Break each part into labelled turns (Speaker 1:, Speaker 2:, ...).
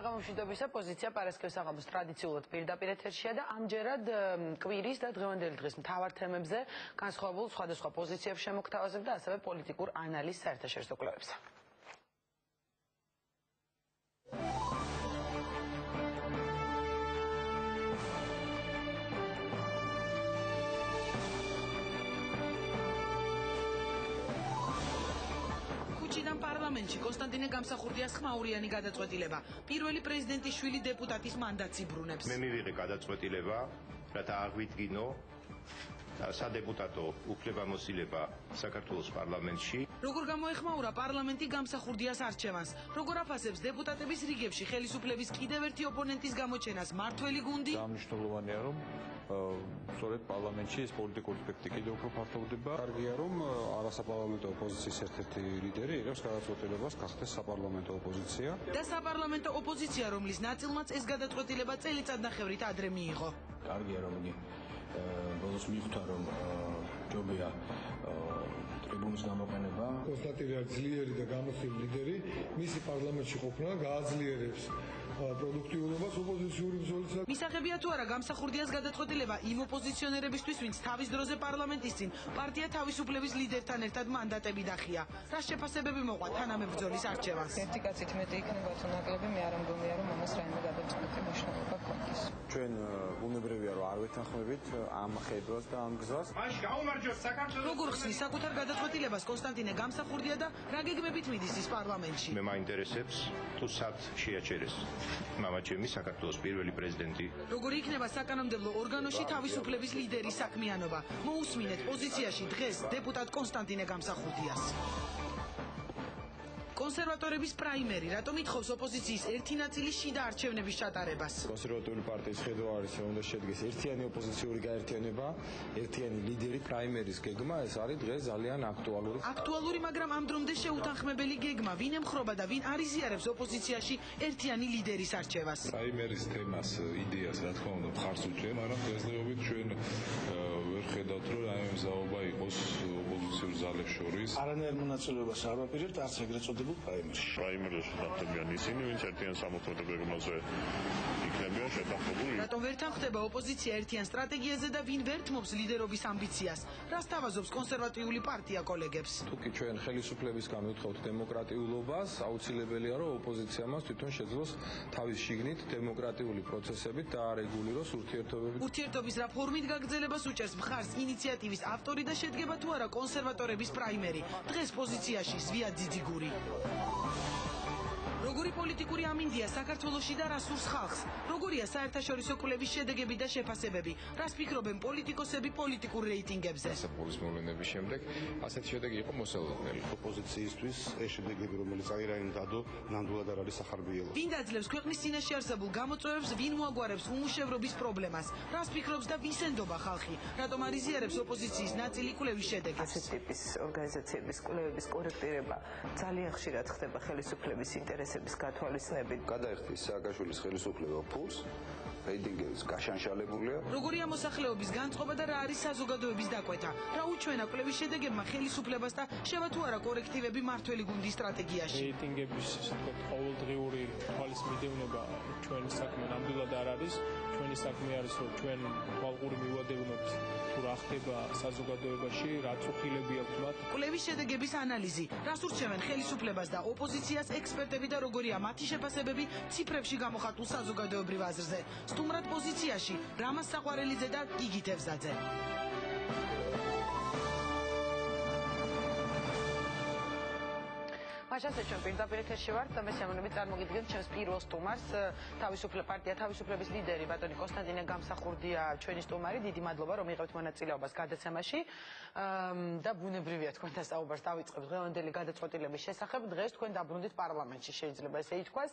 Speaker 1: საღამომშვიდობისა პოზიცია პარასკევის საღამოს ტრადიციულად პირდაპირ ეთერშია და ამჯერად კვირის და დღევანდელი დღის მთავარ თემებზე განსხვავებულ სხვადასხვა პოზიციებს შემოგთავაზებ და ასევე პოლიტიკურ ანალიზს საერთაშორისო კვლევებს. პარლამენტში კონსტანტინე გამსახურდიას ხმაურიანი გადაწყვეტილება. პირველი პრეზიდენტის შვილი დეპუტატის მანდატს იბრუნებს.
Speaker 2: მე მივიღე გადაწყვეტილება, რათა აღვიდგინო სადეპუტატო უფლებამოსილება საქართველოს პარლამენტში.
Speaker 1: როგორ გამოეხმაურა პარლამენტი გამსახურდიას არჩევანს? როგორ აფასებს დეპუტატების რიგებში ხელისუფლების კიდევ ერთი ოპონენტის გამოჩენას მართველი გუნდი?
Speaker 3: Მნიშვნელოვანია, რომ სწორედ პარლამენტში ეს პოლიტიკური სპექტრი კიდევ უფრო ფართოვდება.
Speaker 4: კარგია, რომ არასაპარლამენტო ოპოზიციის ერთ-ერთი ლიდერი იღებს გადაწყვეტილებას გახდეს საპარლამენტო ოპოზიცია.
Speaker 1: და საპარლამენტო ოპოზიცია, რომლის ნაწილმაც ეს გადაწყვეტილება წელიწადნახევრით ადრე მიიღო.
Speaker 5: კარგია, რომ იგი ბოლოს მიხვდა, რომ ჯობია ტრიბუნის გამოყენება.
Speaker 6: კონსტანტინე ძლიერი და გამოცდილი ლიდერი, მისი პარლამენტში ყოფნა გააძლიერებს პროდუქტიულობას ოპოზიციური ბრძოლისა.
Speaker 1: მისაღებია თუ არა გამსახურდიას გადაწყვეტილება იმ ოპოზიციონერებისთვის, ვინც თავის დროზე პარლამენტის წინ პარტია თავისუფლების ლიდერთან ერთად მანდატები დახია. რა შეფასებები მოყვა თანამებრძოლის არჩევანს?
Speaker 7: ერთი კაცით მეტი იქნება თუ ნაკლები, მე არ ამგონია, რომ ამას რაიმე გადაწყვეტი მნიშვნელობა ჰქონდეს.
Speaker 4: ჩვენ ბუნებრივია, რომ არ ვეთანხმებით ამ ხედვას და ამ გზას.
Speaker 2: მაშ გაუმარჯოს საქართველოს.
Speaker 1: როგორ ხსნის საკუთარ გადაწყვეტილებას კონსტანტინე გამსახურდია და რა გეგმებით მიდის ის პარლამენტში?
Speaker 2: მე მაინტერესებს თუ სად შეაჩერეს მამაჩემი საქართველოს პირველი პრეზიდენტი.
Speaker 1: როგორი იქნება საკანონმდებლო ორგანოში თავისუფლების ლიდერის საქმიანობა? მოусმინეთ პოზიციაში დღეს დეპუტატ კონსტანტინე გამსახურდიას. კონსერვატორების პრაიმერი რატომ ითხოვს ოპოზიციის ერთი ნაწილის შიდა არჩევნების ჩატარებას?
Speaker 4: კონსერვატიული პარტიის ხედვა არის, რომ უნდა შედგეს ერთიანი ოპოზიციური გაერთიანება, ერთიანი ლიდერი. პრაიმერის გეგმა ეს არის დღეს ძალიან აქტუალური.
Speaker 1: აქტუალური, მაგრამ ამ დრომდე შეუთანხმებელი გეგმა. ვინ ემხრობა და ვინ არ იზიარებს ოპოზიციაში ერთიანი ლიდერის არჩევას?
Speaker 3: პრაიმერის თემას, იდეას, რა თქმა უნდა, მხარს უჭერს, მაგრამ დღესდღეობით ჩვენ ვერ ხედავთ, რომ რაიმე მზაობა იყოს ოპოზიციურ ძალებს შორის.
Speaker 5: არანაირ მონაწილეობას არ ვაპირებთ, არც ეგრეთ წოდებულ
Speaker 3: პრაიმერში ნახდებიან ისინი, ვინც ერთიან სამოქმედო გეგმაზე იქნებიან შეთანხმებული.
Speaker 1: რატომ ვერ თანხდება ოპოზიცია ერთიან სტრატეგიაზე და ვინ ვერ თმობს ლიდერობის ამბიციას? რას თავაზობს კონსერვატიული პარტია კოლეგებს?
Speaker 4: თუკი ჩვენ ხელისუფლებისგან ვეთხოვთ დემოკრატიულობას, აუცილებელია, რომ ოპოზიციამაც თვითონ შეძლოს თავის შიგნით დემოკრატიული პროცესებით დაარეგულიროს ურთიერთობები.
Speaker 1: ურთიერთობის რა ფორმით გაგრძელებას უჭერს მხარს ინიციატივის ავტორი და შედგება თუ არა კონსერვატორების პრაიმერი? დღეს პოზიციაში ზვია ძიძიგური. როგორი პოლიტიკური ამინდია საქართველოში და რას სურს ხალხს? როგორია საერთაშორისო კვლევის შედეგები და შეფასებები? რას ფიქრობენ პოლიტიკოსები პოლიტიკურ რეიტინგებზე?
Speaker 3: საფულის მოვლენების შემდეგ ასეთი შედეგი იყო მოსალოდნელი.
Speaker 4: ოპოზიციისთვის ეს შედეგები, რომელიც აირაინ დადო, ნამდვილად არ არის სახარბიელო.
Speaker 1: ვინ დაძლევს ქვეყნის წინაშე არსებულ გამოწვევებს, ვინ მოაგვარებს უმუშევრობის პრობლემას? რას ფიქრობს და ვისენდობა ხალხი? რატომ არ იზიარებს ოპოზიციის ნაწილი კვლევის შედეგებს?
Speaker 7: ასეთი ტიპის ორგანიზაციების კვლევების კორექტირება ძალიან ხშირად ხდება ხელისუფლების ინტერესების გათვალისწინებით.
Speaker 4: გადაიხდის სააკაშვილის ხელისუფლება ფულს, რეიტინგები გაშანშალებულია.
Speaker 1: როგორია მოსახლეობის განწყობა და რა არის საზოგადოების დაკვეთა? რა უჩვენა კვლევის შედეგებმა ხელისუფლებას და შევა თუ არა კორექტივები მართველი გუნდის სტრატეგიაში?
Speaker 8: რეიტინგების ყოველდღიური თვალის მიდევნება ჩვენი საქმე ნამდვილად არ არის. ჩვენი საქმე არის, რომ ჩვენ თვალყური მივადევნოთ თუ რა ხდება საზოგადოებაში, რა წუხილები აქვს მათ.
Speaker 1: კვლევის შედეგების ანალიზი. რას ურჩევენ ხელისუფლებას და ოპოზიციას ექსპერტები და როგორია მათი შეფასებები ციფრებში გამოხატულ საზოგადოებრივ აზრზე? სტუმრად პოზიციაში რამაზ საყვარელიძე და გიგი თევზაძე. მაშასე ჩვენ პირდაპირ ეთერში ვართ და მე შემოვნებით წარმოგიდგენთ ჩემს პირველ სტუმარს, თავისუფლების ლიდერი ბატონი კონსტანტინე გამსახურდია, ჩვენი სტუმარი. დიდი მადლობა, რომ იღებთ მონაწილეობას გადაცემაში და ბუნებრივია თქვენ დასაუბარს დავიწყებთ დღევანდელი გადაწყვეტილების შესახებ. დღეს თქვენ დაბრუნდით პარლამენტში, შეიძლება ესე ითქვას.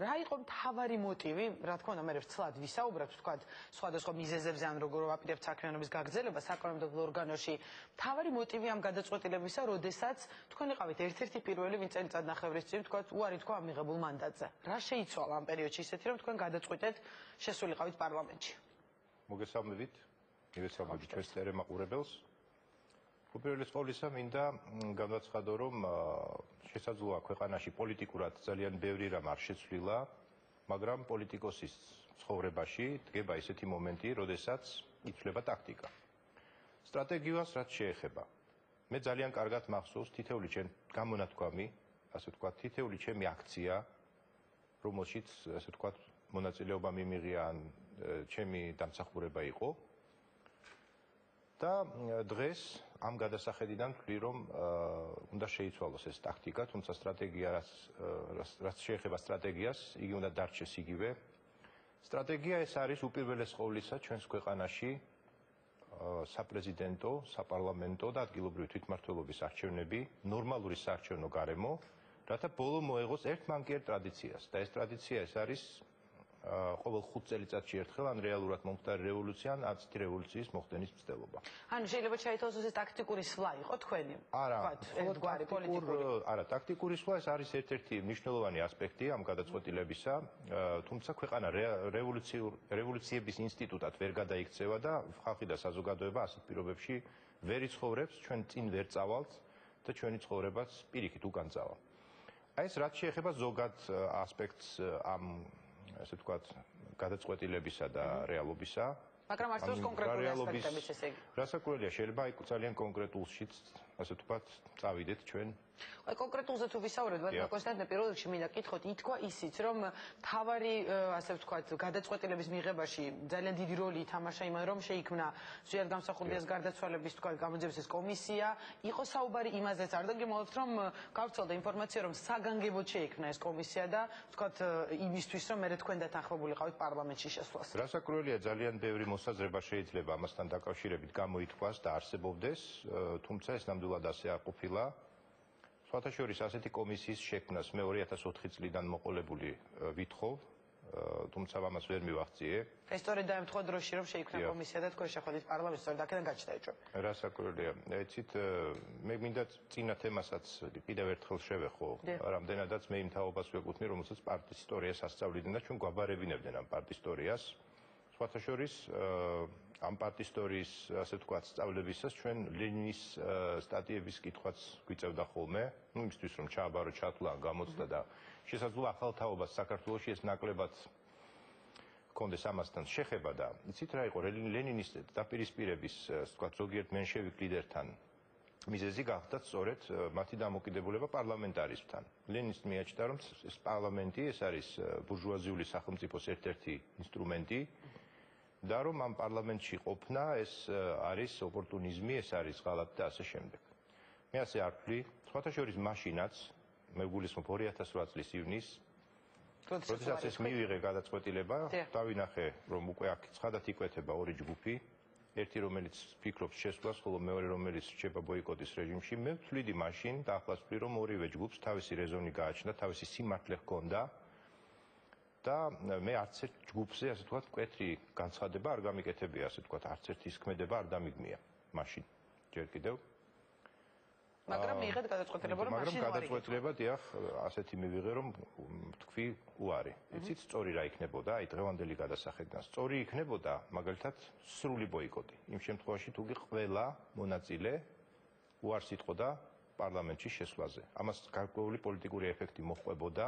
Speaker 1: რა იყო მთავარი მოტივი? რა თქმა უნდა, მე ვცლად ვისაუბრებთ, თქვათ, სხვადასხვა მიზეზებზე, ან როგორ ვაპირებთ საქმიანობის გაგრძელება საკანონმდებლო ორგანოში. მთავარი მოტივი ამ გადაწყვეტილებისა, როდესაც თქვენ იყავით ერთ-ერთი პირველი ვინ წელიწადნახევრის წინ თქვათ უარი თქვა მიღებულ მანდატზე. რა შეიცვალა ამ პერიოდში ისეთი, რომ თქვენ გადაწყვეტეთ შესულიყავით პარლამენტში?
Speaker 2: მოგესალმებით ჩვენს ტელემაყურებელს. უპირველეს ყოვლისა მინდა განვაცხადო, რომ შესაძლოა ქვეყანაში პოლიტიკურად ძალიან ბევრი რამ არ შეცვლილა მაგრამ პოლიტიკოსის ცხოვრებაში დგება ისეთი მომენტი, როდესაც იცვლება ტაქტიკა. სტრატეგიას რაც შეეხება. მე ძალიან კარგად მახსოვს თითეული ჩემი გამონათქვამი, ასე ვთქვათ, თითეული ჩემი აქცია, რომელშიც ასე ვთქვათ, მონაწილეობა მიმიღია ან ჩემი დამსახურება იყო. და დღეს ამ გადასახედიდან ვთვლი, რომ უნდა შეიცვალოს ეს ტაქტიკა, თუმცა სტრატეგია რაც შეეხება სტრატეგიას, იგი უნდა დარჩეს იგივე. სტრატეგია ეს არის უპირველეს ყოვლისა ჩვენს ქვეყანაში საპრეზიდენტო, საპარლამენტო და ადგილობრივი თვითმმართველობის არჩევნები, ნორმალური საარჩევნო გარემო, რათა ბოლო მოეღოს ერთმანკიერ ტრადიციას. და ეს ტრადიცია ეს არის ყოველ 5 წელიწადში ერთხელ ან რეალურად მომხდარი რევოლუცია, ან აცეთი რევოლუციის მოხდენის მცდელობა.
Speaker 1: ანუ შეიძლება ჩაითვალოს ეს ტაქტიკური სვლა იყო თქვენი?
Speaker 2: არა, ტაქტიკური სვლა ეს არის ერთ-ერთი მნიშვნელოვანი ასპექტი ამ გადაწყვეტილებისა, თუმცა ქვეყანა რევოლუციების ინსტიტუტად ვერ გადაიქცევა და ხალხი და საზოგადოება ასეთ პირობებში ვერ იცხოვრებს, ჩვენ წინ ვერ წავალთ და ჩვენი ცხოვრებაც პირიქით უკან წავა. აი ეს რაც შეეხება ზოგად ასპექტს ამ ასე ვთქვათ, გადაწყვეტილებისა და რეალობისა.
Speaker 1: მაგრამ არსებობს კონკრეტული ასპექტებიც ესე იგი.
Speaker 2: რასაკვირველია, შეიძლება აი ძალიან კონკრეტულშიც, ასე ვთქვათ, წავიდეთ ჩვენ.
Speaker 1: აი კონკრეტულზე თუ ვისაუბრებთ, მაგრამ კონსტანტინე პირველ რიგში მინდა კითხოთ, ითქვა ისიც, რომ თავარი, ასე ვთქვათ, გადაწყვეტილების მიღებაში ძალიან დიდი როლი ითამაშა იმან, რომ შეიქმნა ზუსტად გამსახურდიას გარდაცვალების თქვათ გამოძიების ეს კომისია, იყო საუბარი იმაზეც, არ დაგემოვნებთ, რომ გავრცელდა ინფორმაცია, რომ საგანგებოდ შეიქმნა ეს კომისია და ვთქვათ იმისთვის, რომ მე თქვენ დათანხმებულიყავით პარლამენტში შესვლას.
Speaker 2: რასაკვირველია, ძალიან ბევრი მოსაზრება შეიძლება ამასთან დაკავშირებით გამოითქვას და არსებობდეს, თუმცა ეს ნამდვილად ასე არ ყოფილა. სხვათა შორის ასეთი კომისიის შექმნას მე 2004 წლიდან მოყოლებული ვითხოვ, თუმცა ამას ვერ მივახციე.
Speaker 1: ეს სწორედ დაემთხვა დროში, რომ შეიქმნა კომისია და თქვენ შეხვედით პარლამენტში, სწორედ აქედან გაჩნდა ეჭვები.
Speaker 2: რასაკვირველია, იცით, მე მინდა წინა თემასაც კიდევ ერთხელ შევეხო, რამდენადაც მე იმ თაობას ვეკუთვნი, რომელსაც პარტიის ისტორიას ასწავლიდნენ და ჩვენ გვაბარებინებდნენ ამ პარტიის ისტორიას. სხვათა შორის ამ პარტიის ისტორიის, ასე ვთქვათ, სწავლებისას ჩვენ ლენინის სტატიების კითხვაც გვიწევდა ხოლმე, იმისთვის რომ ჩააბარო, ჩათვლა, გამოცდა და შესაძლოა ახალ თაობას საქართველოში ეს ნაკლებად ჰქონდეს ამასთან შეხება და იცით რა იყო ლენინის დაპირისპირების, ასე ვთქვათ, ზოგიერთ მენშევიკ ლიდერთან მიზეზი გახდა სწორედ მათი დამოკიდებულება პარლამენტარიზმთან. ლენინს მიაჩნდა, რომ ეს პარლამენტი ეს არის ბურჟუაზიული სახელმწიფოს ერთ-ერთი ინსტრუმენტი და რომ ამ პარლამენტში ყოფნა ეს არის ოპორტუნიზმი, ეს არის ღალატი და ასე შემდეგ. მე ასე არ ვთვლი, სხვათა შორის მაშინაც მე გულისხმობ 2008 წლის ივნისს, როდესაც ეს მივიღე გადაწყვეტილება, დავინახე, რომ უკვე აქ ცხადად იკვეთება ორი ჯგუფი, ერთი რომელიც ფიქრობს შესვლას, ხოლო მეორე რომელიც რჩება ბოიკოტის რეჟიმში, მე ვთვლიდი მაშინ და ახლაც ვთვლი, რომ ორივე ჯგუფს თავისი რეზონი გააჩნდა, თავისი სიმართლე ჰქონდა და მე არც ერთ ჯგუფზე, ასე ვთქვათ, მკვეთრი განცხადება არ გამიკეთებია, ასე ვთქვათ, არც ერთის ქმედება არ დამიგმია მაშინ. ჯერ კიდევ.
Speaker 1: მაგრამ მიიღეთ გადაწყვეტილება, რომ მაშინ
Speaker 2: მაგრამ გადაწყვეტილება, დიახ, ასეთი მივიღე, რომ თქვი უარი. იცით, სწორი რა იქნებოდა, აი დღევანდელი გადასახედიდან. სწორი იქნებოდა, მაგალითად, სრული ბოიკოტი. იმ შემთხვევაში, თუ ყველა მონაწილე უარს იტყოდა პარლამენტში შესვლაზე. ამას გარკვეული პოლიტიკური ეფექტი მოჰყვებოდა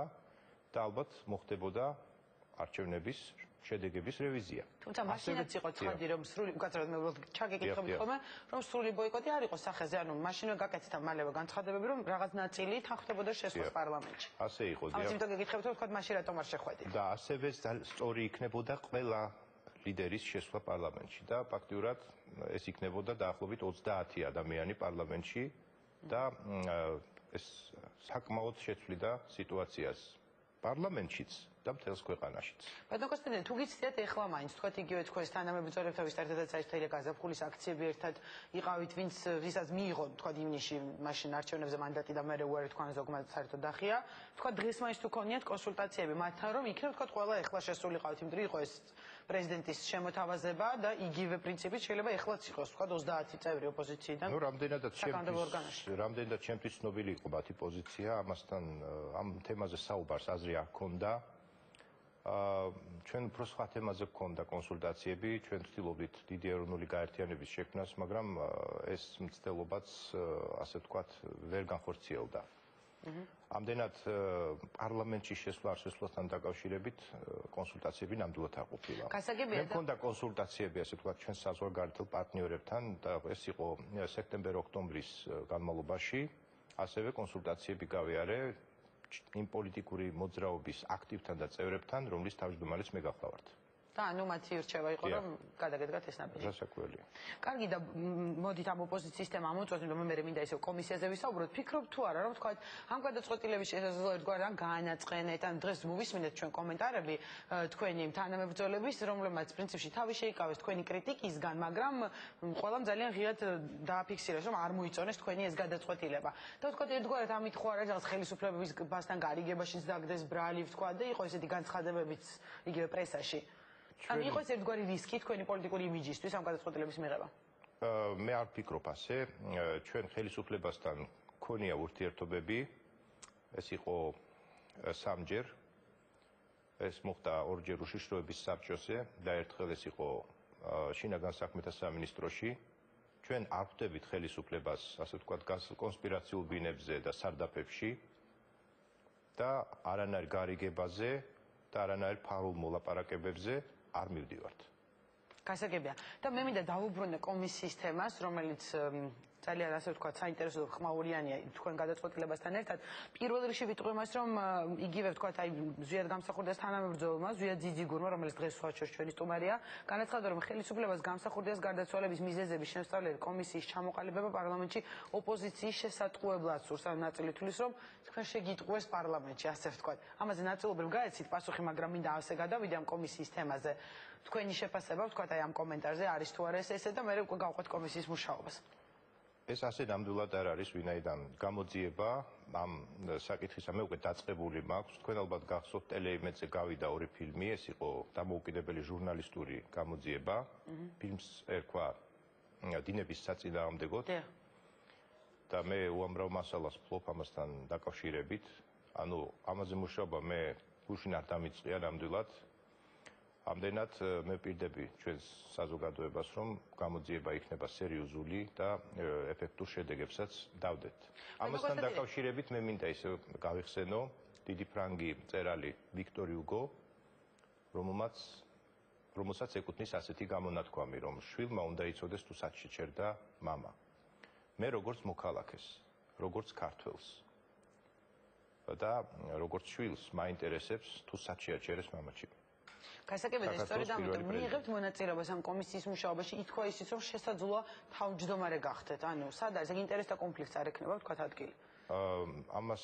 Speaker 2: და ალბათ მოხდებოდა არჩევნების შედეგების რევიზია.
Speaker 1: თუმცა მაშინაც იყო ცხადი, რომ სრული, უკაცრავად მე უბრალოდ ჩაგეკითხებით ხოლმე, რომ სრული ბოიკოტი არ იყო სახეზე, ანუ მაშინვე გაკეთდა მალევე განცხადებები, რომ რაღაც ნაწილი თანხმდებოდა შესვლას პარლამენტში.
Speaker 2: ასე იყო, დიახ.
Speaker 1: ამიტომ იმიტომ გეკითხებით, რომ თქვა მაშინ რატომ არ შეხვედით.
Speaker 2: და ასევე სწორი იქნებოდა ყველა ლიდერის შესვლა პარლამენტში და ფაქტიურად ეს იქნებოდა დაახლოებით 30 ადამიანი პარლამენტში და ეს საკმაოდ შეცვლიდა სიტუაციას პარლამენტშიც და მთელს ქვეყანაშიც.
Speaker 1: ბატონ კონსტანტინე, თუ გიცდით ეხლა მაინც თქვათ იგივე თქვენს თანამებრძოლებთან ვისტარდეთ საერთოდ გაზაფხულის აქციები ერთად იყავით, ვისაც მიიღო თქვათ ივნისში მაშინ არჩევნებზე მანდატი და მერე უარი თქვენ ზოგმა საერთოდ დახია. თქვათ დღეს მაინც თუ ქონიათ კონსულტაციები მათთან, რომ იქნებ თქვათ ყველა ეხლა შესულიყავით, იმიტომ რომ იყო ეს პრეზიდენტის შემოთავაზება და იგივე პრინციპით შეიძლება ეხლაც იყოს თქვათ 30 წევრი ოპოზიციიდან.
Speaker 2: ნუ რამდენადაც ჩემთვის ცნობილი იყო მათი პოზიცია, ამასთან ამ თემაზე საუბარს აზრი არ ჰქონდა. ჩვენ უფრო სხვა თემაზე გქონდა კონსულტაციები, ჩვენ ვცდილობდით დიდი ეროვნული გაერთიანების შექმნას, მაგრამ ეს მცდელობაც, ასე ვთქვათ, ვერ განხორციელდა. ამდენად პარლამენტში შესვლასთან დაკავშირებით კონსულტაციები ნამდვილად არ ყოფილა.
Speaker 1: გასაგებია
Speaker 2: მე მქონდა კონსულტაციები, ასე ვთქვათ, ჩვენ საზღვარგარეთელ პარტნიორებთან და ეს იყო სექტემბერ-ოქტომბრის განმავლობაში, ასევე კონსულტაციები გავიარე იმ პოლიტიკური მოძრაობის აქტივთან და წევრებთან, რომლის თავმჯდომარეც მე გახლავართ.
Speaker 1: და ანუ მათი ირჩევა იყო, რომ გადაგედგათ ეს ნაბიჯი.
Speaker 2: გასაკვირველია.
Speaker 1: კარგი და მოდით ამ ოპოზიციის თემა ამოწოდეთ, რომ მე მინდა ისევ კომისიაზე ვისაუბროთ. ფიქრობ თუ არა, რომ თქვა ამ გადაწყვეტილების შესაძლოა ერთგვარ ან გაანაწყენეთ, ან დღეს მოვისმინეთ ჩვენ კომენტარები თქვენი თანამებრძოლების, რომლებმაც პრინციპში თავი შეიკავეს თქვენი კრიტიკისგან, მაგრამ ყველამ ძალიან ღიად დააფიქსირეს, რომ არ მოიწონეს თქვენი ეს გადაწყვეტილება. და თქვა ერთგვარად ამით ხო არა რაღაც ხელისუფლებების ბასთან გარიგებაშიც დაგდეს ბრალი, თქვა და იყო ესეთი განცხადებებიც იგივე პრესაში. ან იყო ეს ერთგვარი რისკი თქვენი პოლიტიკური იმიჯისთვის ამ გადაწყვეტილების მიღება?
Speaker 2: მე არ ვფიქრობ ასე. ჩვენ ხელისუფლებასთან გქონია ურთიერთობები. ეს იყო სამჯერ. ეს მოხდა ორჯერ უშიშროების საბჭოზე და ერთხელ ეს იყო შინაგან საქმეთა სამინისტროში. ჩვენ არ ვხვდებით ხელისუფლებას, ასე ვთქვათ, კონსპირაციულ ბინებზე და სარდაფებში და არანაირ გარიგებაზე და არანაირ ფარულ მოლაპარაკებებზე არ მივდივართ.
Speaker 1: გასაგებია. და მე მინდა დავუბრუნდე კომისიის თემას, რომელიც ძალიან ასე ვთქვათ, საინტერესო და ხმაურიანია თქვენ გადაწყვეტილებასთან ერთად. პირველ რიგში ვიტყვი მას, რომ იგივე ვთქვათ, აი ზვიად გამსახურდიას თანამებრძოლმა, ზვიად ძიძიგურმა, რომელიც დღეს სხვაჩვენს ჩვენი სტუმარია, განაცხადა, რომ ხელისუფლებას გამსახურდიას გარდაცვალების მიზეზების შემსწავლელი კომისიის ჩამოყალიბება პარლამენტში ოპოზიციის შესატყუებლად სურს. ან ნაწილი თვლის, რომ თქვენ შეგიტყუეს პარლამენტში, ასე ვთქვათ. ამაზე ნაწილობრივ გაეცით პასუხი, მაგრამ მინდა ასე გადავიდე ამ კომისიის თემაზე. თქვენი შეფასება, ვთქვათ, აი ამ კომენტარზე არის თუ არა ესე და მე უკვე გავყვეთ კომისიის მუშაობას.
Speaker 2: ეს ასე ნამდვილად არ არის, ვინაიდან გამოძიება ამ საკითხისა მე უკვე დაწყებული მაქვს. თქვენ ალბათ გახსოვთ, ტელეიმედზე გავიდა ორი ფილმი, ეს იყო დამოუკიდებელი ჟურნალისტური გამოძიება. ფილმს ერქვა დინების საწინააღმდეგოდ. და მე უამრავ მასალას ვფლობ ამასთან დაკავშირებით. ანუ ამაზე მუშაობა მე გუშინ არ დამიწყია ნამდვილად. ამდენად მე ვპირდები ჩვენს საზოგადოებას, რომ გამოძიება იქნება სერიოზული და ეფექტურ შედეგებსაც დავდეთ. ამასთან დაკავშირებით მე მინდა ისე გავიხსენო დიდი ფრანგი მწერალი ვიქტორ იუგო, რომელსაც ეკუთვნის ასეთი გამონათქვამი, რომ შვილმა უნდა იცოდეს თუ სად შეჩერდა მამა. მე როგორც მოქალაქეს, როგორც ქართველს და როგორც შვილს მაინტერესებს თუ სად შეაჩერეს მამაჩემი.
Speaker 1: გასაგებია, სწორედ ამიტომ მიიღებთ მონაწილეობას ამ კომისიის მუშაობაში, ითქვა ისიც, რომ შესაძლოა თავმჯდომარე გახდეთ. ანუ სად არის ეგ ინტერესთა კონფლიქტს არ ექნება, ვთქვათ ადგილი.
Speaker 2: ამას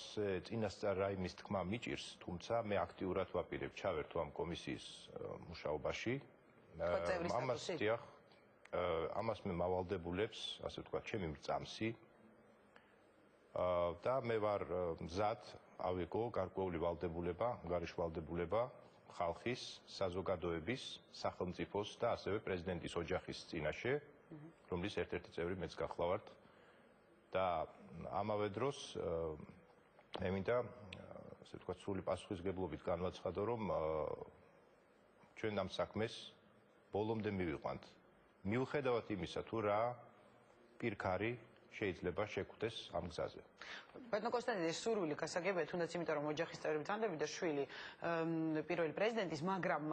Speaker 2: წინასწარ რაიმის თქმა მიჭირს, თუმცა მე აქტიურად ვაპირებ ჩავერთო ამ კომისიის მუშაობაში. ამას მე მავალდებულებს, ასე ვთქვათ, ჩემი მრწამსი. და მე ვარ მზად ავიღო გარკვეული ვალდებულება, ანგარიშვალდებულება ხალხის, საზოგადოების, სახელმწიფოს და ასევე პრეზიდენტის ოჯახის წინაშე, რომლის ერთ-ერთი წევრი მეც გახლავართ. და ამავე დროს მე მინდა, ასე ვთქვათ, სრული პასუხისგებლობით განვაცხადო, რომ ჩვენ ამ საქმეს ბოლომდე მივიყვანთ. მიუხედავად იმისა, თუ რა პირქარი შეიძლება შეგვდეს ამ გზაზე.
Speaker 1: ბატონო კონსტანტინე, სურვილი გასაგებია, თუნდაც იმიტომ რომ ოჯახის წევრები თანდები და შვილი პირველი პრეზიდენტის, მაგრამ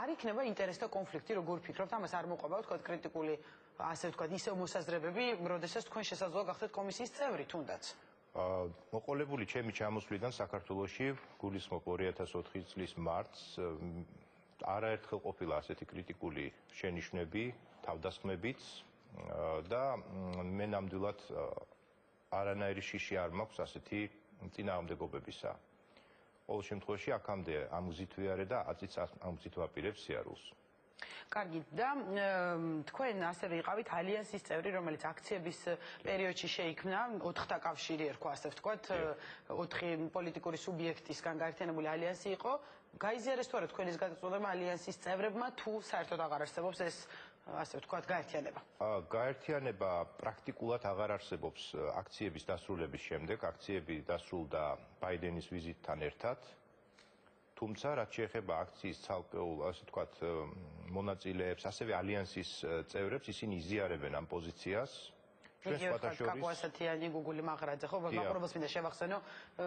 Speaker 1: არ იქნება ინტერესთა კონფლიქტი, როგორ ვფიქრობთ, ამას არ მოყვება, ვთქვათ, კრიტიკული, ასე ვთქვათ, ისევ მოსაზრებები, როდესაც თქვენ შესაძლოა გახდეთ კომისიის წევრი, თუნდაც.
Speaker 2: მოყოლებული ჩემი ჩამოსვლიდან საქართველოში, გულისხმობ 2004 წლის მარტს, არაერთხელ ყოფილა ასეთი კრიტიკული შენიშვნები, თავდასხმებიც და მე ნამდვილად არანაირი შიში არ მაქვს ასეთი წინააღმდეგობებისა. ყოველ შემთხვევაში აქამდე ამ გზით ვიარე და აწიც ამ გზით ვაპირებ სიარულს.
Speaker 1: კარგი, და თქვენ ასევე იყავით ალიანსის წევრი, რომელიც აქციების პერიოდში შეიქმნა, 4-თა კავშირი ერქვა, ასე ვთქვათ, 4 პოლიტიკური სუბიექტისგან გაერთიანებული ალიანსი იყო. გაიზიარეს თუ არა თქვენის გადაწყვეტილება ალიანსის წევრებმა, თუ საერთოდ აღარ არსებობს ეს, ასე ვთქვათ, გაერთიანება?
Speaker 2: გაერთიანება პრაქტიკულად აღარ არსებობს აქციების დასრულების შემდეგ. აქციები დასრულდა ბაიდენის ვიზიტთან ერთად. თუმცა, რაც შეეხება აქციის ცალკეულ, ასე ვთქვათ, მონაწილეებს, ასევე ალიანსის წევრებს, ისინი იზიარებენ ამ პოზიციას. ჩვენ სხვათა შორის
Speaker 1: კაკუასათიანი გუგული მაღრაძე ხო მაყურებელს მინდა შევახსენო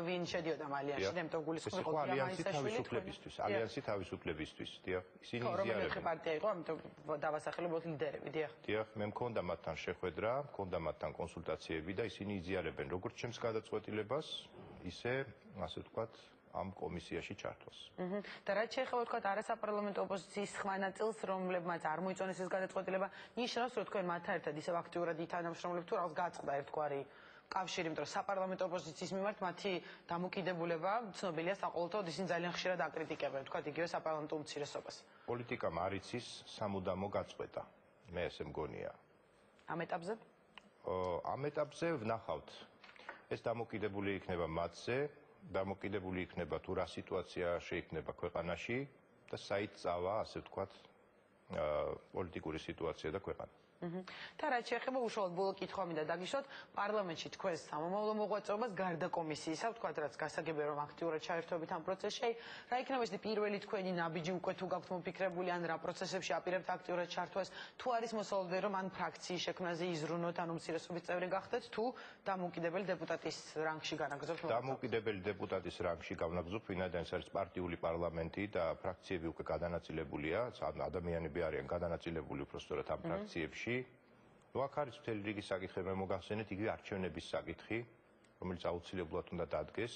Speaker 1: ვინ შედიოდა მალიანში და იმიტომ გულისხმობ იყო
Speaker 2: ალიანსი თავისუფლებისთვის დიახ ისინი იზიარებენ
Speaker 1: პარტია იყო ამიტომ დავასახელებოთ ლიდერები
Speaker 2: დიახ მე მქონდა მათთან შეხვედრა მქონდა მათთან კონსულტაციები და ისინი იზიარებენ როგორც ჩემს გადაწყვეტილებას ისე ასე ვთქვათ ამ კომისიაში ჩართვას.
Speaker 1: და რაც შეეხება ვთქვათ არასაპარლამენტო ოპოზიციის სხვა ნაწილს, რომლებმაც არ მოიწონეს ეს გადაწყვეტილება, ნიშნავს, რომ თქვენ მათთან ერთად ისევ აქტიურად ითანამშრომლებთ თუ რაღაც გაწყდა ერთგვარი კავშირი, იმიტომ რომ საპარლამენტო ოპოზიციის მიმართ მათი დამოკიდებულება ცნობილია საყოველთაოდ ისინი ძალიან ხშირად აკრიტიკებენ, ვთქვათ იგივე საპარლამენტო უმცირესობას.
Speaker 2: პოლიტიკამ არ იცის სამუდამო გაწყვეტა. მე ესე მგონია.
Speaker 1: ამ ეტაპზე?
Speaker 2: ამ ეტაპზე ვნახავთ. ეს დამოკიდებული იქნება მათზე. დამოკიდებული იქნება თუ რა სიტუაცია შეიქმნება ქვეყანაში და საით წავა, ასე ვთქვათ, პოლიტიკური სიტუაცია და ქვეყანა.
Speaker 1: და რაც შეეხება უშუალოდ ბოლო კითხვა მინდა დაგიშოთ, პარლამენტში თქვენ სამომავლო მოღვაწეობას გარდა კომისიისა, ვთქვათ, რაც გასაგებია რომ აქტიურად ჩაერთვებით ამ პროცესში, რა იქნება ეს პირველი თქვენი ნაბიჯი უკვე თუ გაქვთ მომფიქრებული ან რა პროცესებში აპირებთ აქტიურად ჩართვას, თუ არის მოსალოდნელი რომ ან ფრაქციის შექმნაზე იზრუნოთ, ან უმცირესობის წევრი გახდეთ, თუ დამოუკიდებელი დეპუტატის რანგში განაგრძობთ?
Speaker 2: დამოუკიდებელი დეპუტატის რანგში გავნაგზობ, ვინაიდან ეს არის პარტიული პარლამენტი და ფრაქციები უკვე გადანაწილებულია, ადამიანები არიან გადანაწილებული უბრალოდ ამ ფრაქციებში. აქ არის მთელი რიგი საკითხები, მე მოგახსენეთ იგივე არჩევნების საკითხი, რომელიც აუცილებლად უნდა დადგეს,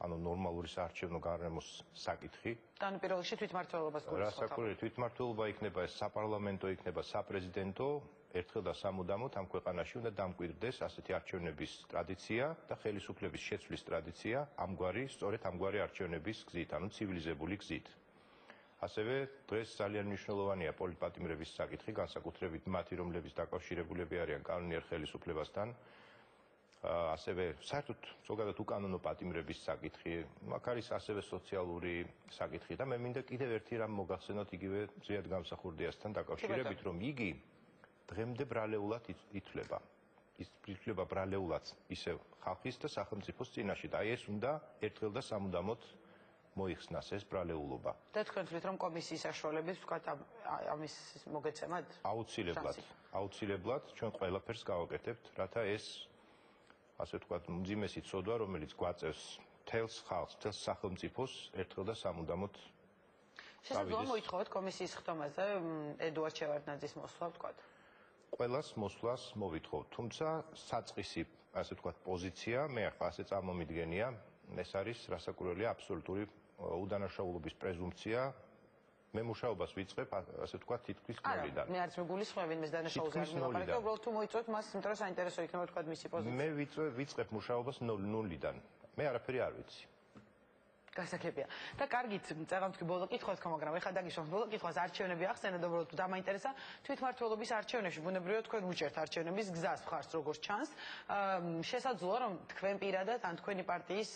Speaker 2: ანუ ნორმალური საარჩევნო გარემოს საკითხი.
Speaker 1: და ანუ პირველ რიგში თვითმმართველობას გულისხმობთ.
Speaker 2: რასაკვირველია, თვითმმართველობა იქნება, ეს საპარლამენტო იქნება, საპრეზიდენტო, ერთხელ და სამუდამოდ ამ ქვეყანაში უნდა დამკვიდრდეს ასეთი არჩევნების ტრადიცია და ხელისუფლების შეცვლის ტრადიცია, სწორედ ამგვარი არჩევნების გზით, ანუ ცივილიზებული გზით. ასევე დღეს ძალიან მნიშვნელოვანია პოლიტპატიმრების საკითხი, განსაკუთრებით მათი, რომლებიც დაკავშირებულები არიან კანონიერ ხელისუფლებასთან. ასევე საერთოდ ზოგადად უკანონო პატიმრების საკითხი, აქ არის ასევე სოციალური საკითხი და მე მინდა კიდევ ერთი რამ მოგახსენოთ იგივე ზიად გამსახურდიასთან დაკავშირებით, რომ იგი დღემდე ბრალეულად ითვლება. ითვლება ბრალეულად ისევ ხალხის და სახელმწიფოს წინაშე და აი ეს უნდა ერთხელ და სამუდამოდ მოიხსნას ეს ბრალეულობა.
Speaker 1: და თქვენ თვლით რომ კომისიის საშუალებით ვთქვათ ამის მოგეცემათ?
Speaker 2: აუცილებლად ჩვენ ყველაფერს გავაკეთებთ, რათა ეს ასე ვთქვათ მძიმესი ცოდვა, რომელიც გვაწევს მთელს ხალხს, მთელს სახელმწიფოს ერთხელ და სამუდამოდ
Speaker 1: შესაძლოა მოითხოვოთ კომისიის ხდომაზე ედუარდ შევარდნაძის მოსვლა ვთქვათ?
Speaker 2: ყველას მოსვლას მოვითხოვთ, თუმცა საწყისი ასე ვთქვათ პოზიცია მე ახლა ასე წარმომიდგენია, ეს არის რასაკვირველია აბსოლუტური უდანაშაულობის პრეზუმპცია. მე მუშაობას ვიწყებ, ასე ვთქვათ, თითქმის ნულიდან.
Speaker 1: მე არც მეგულისხმევ ვინმეს დანაშაულზე არ მილაპარაკე, უბრალოდ თუ მოიწვევთ მას, იმიტომ რომ საინტერესო იქნება ვთქვათ მისი პოზიცია.
Speaker 2: მე ვიწყებ მუშაობას ნულიდან. მე არაფერი არ ვიცი.
Speaker 1: გასაგებია. და კარგით, წაღამ თქვი ბოლო კითხვა თქო, მაგრამ ეხლა დაგიშვათ ბოლო კითხვას არჩევნები ახსენეთ, უბრალოდ დამაინტერესა თვითმმართველობის არჩევნებში, ბუნებრივია თქვენ უჭერთ არჩევნების გზას მხარს როგორც ჩანს. შესაძლოა რომ თქვენ პირადად ან თქვენი პარტიის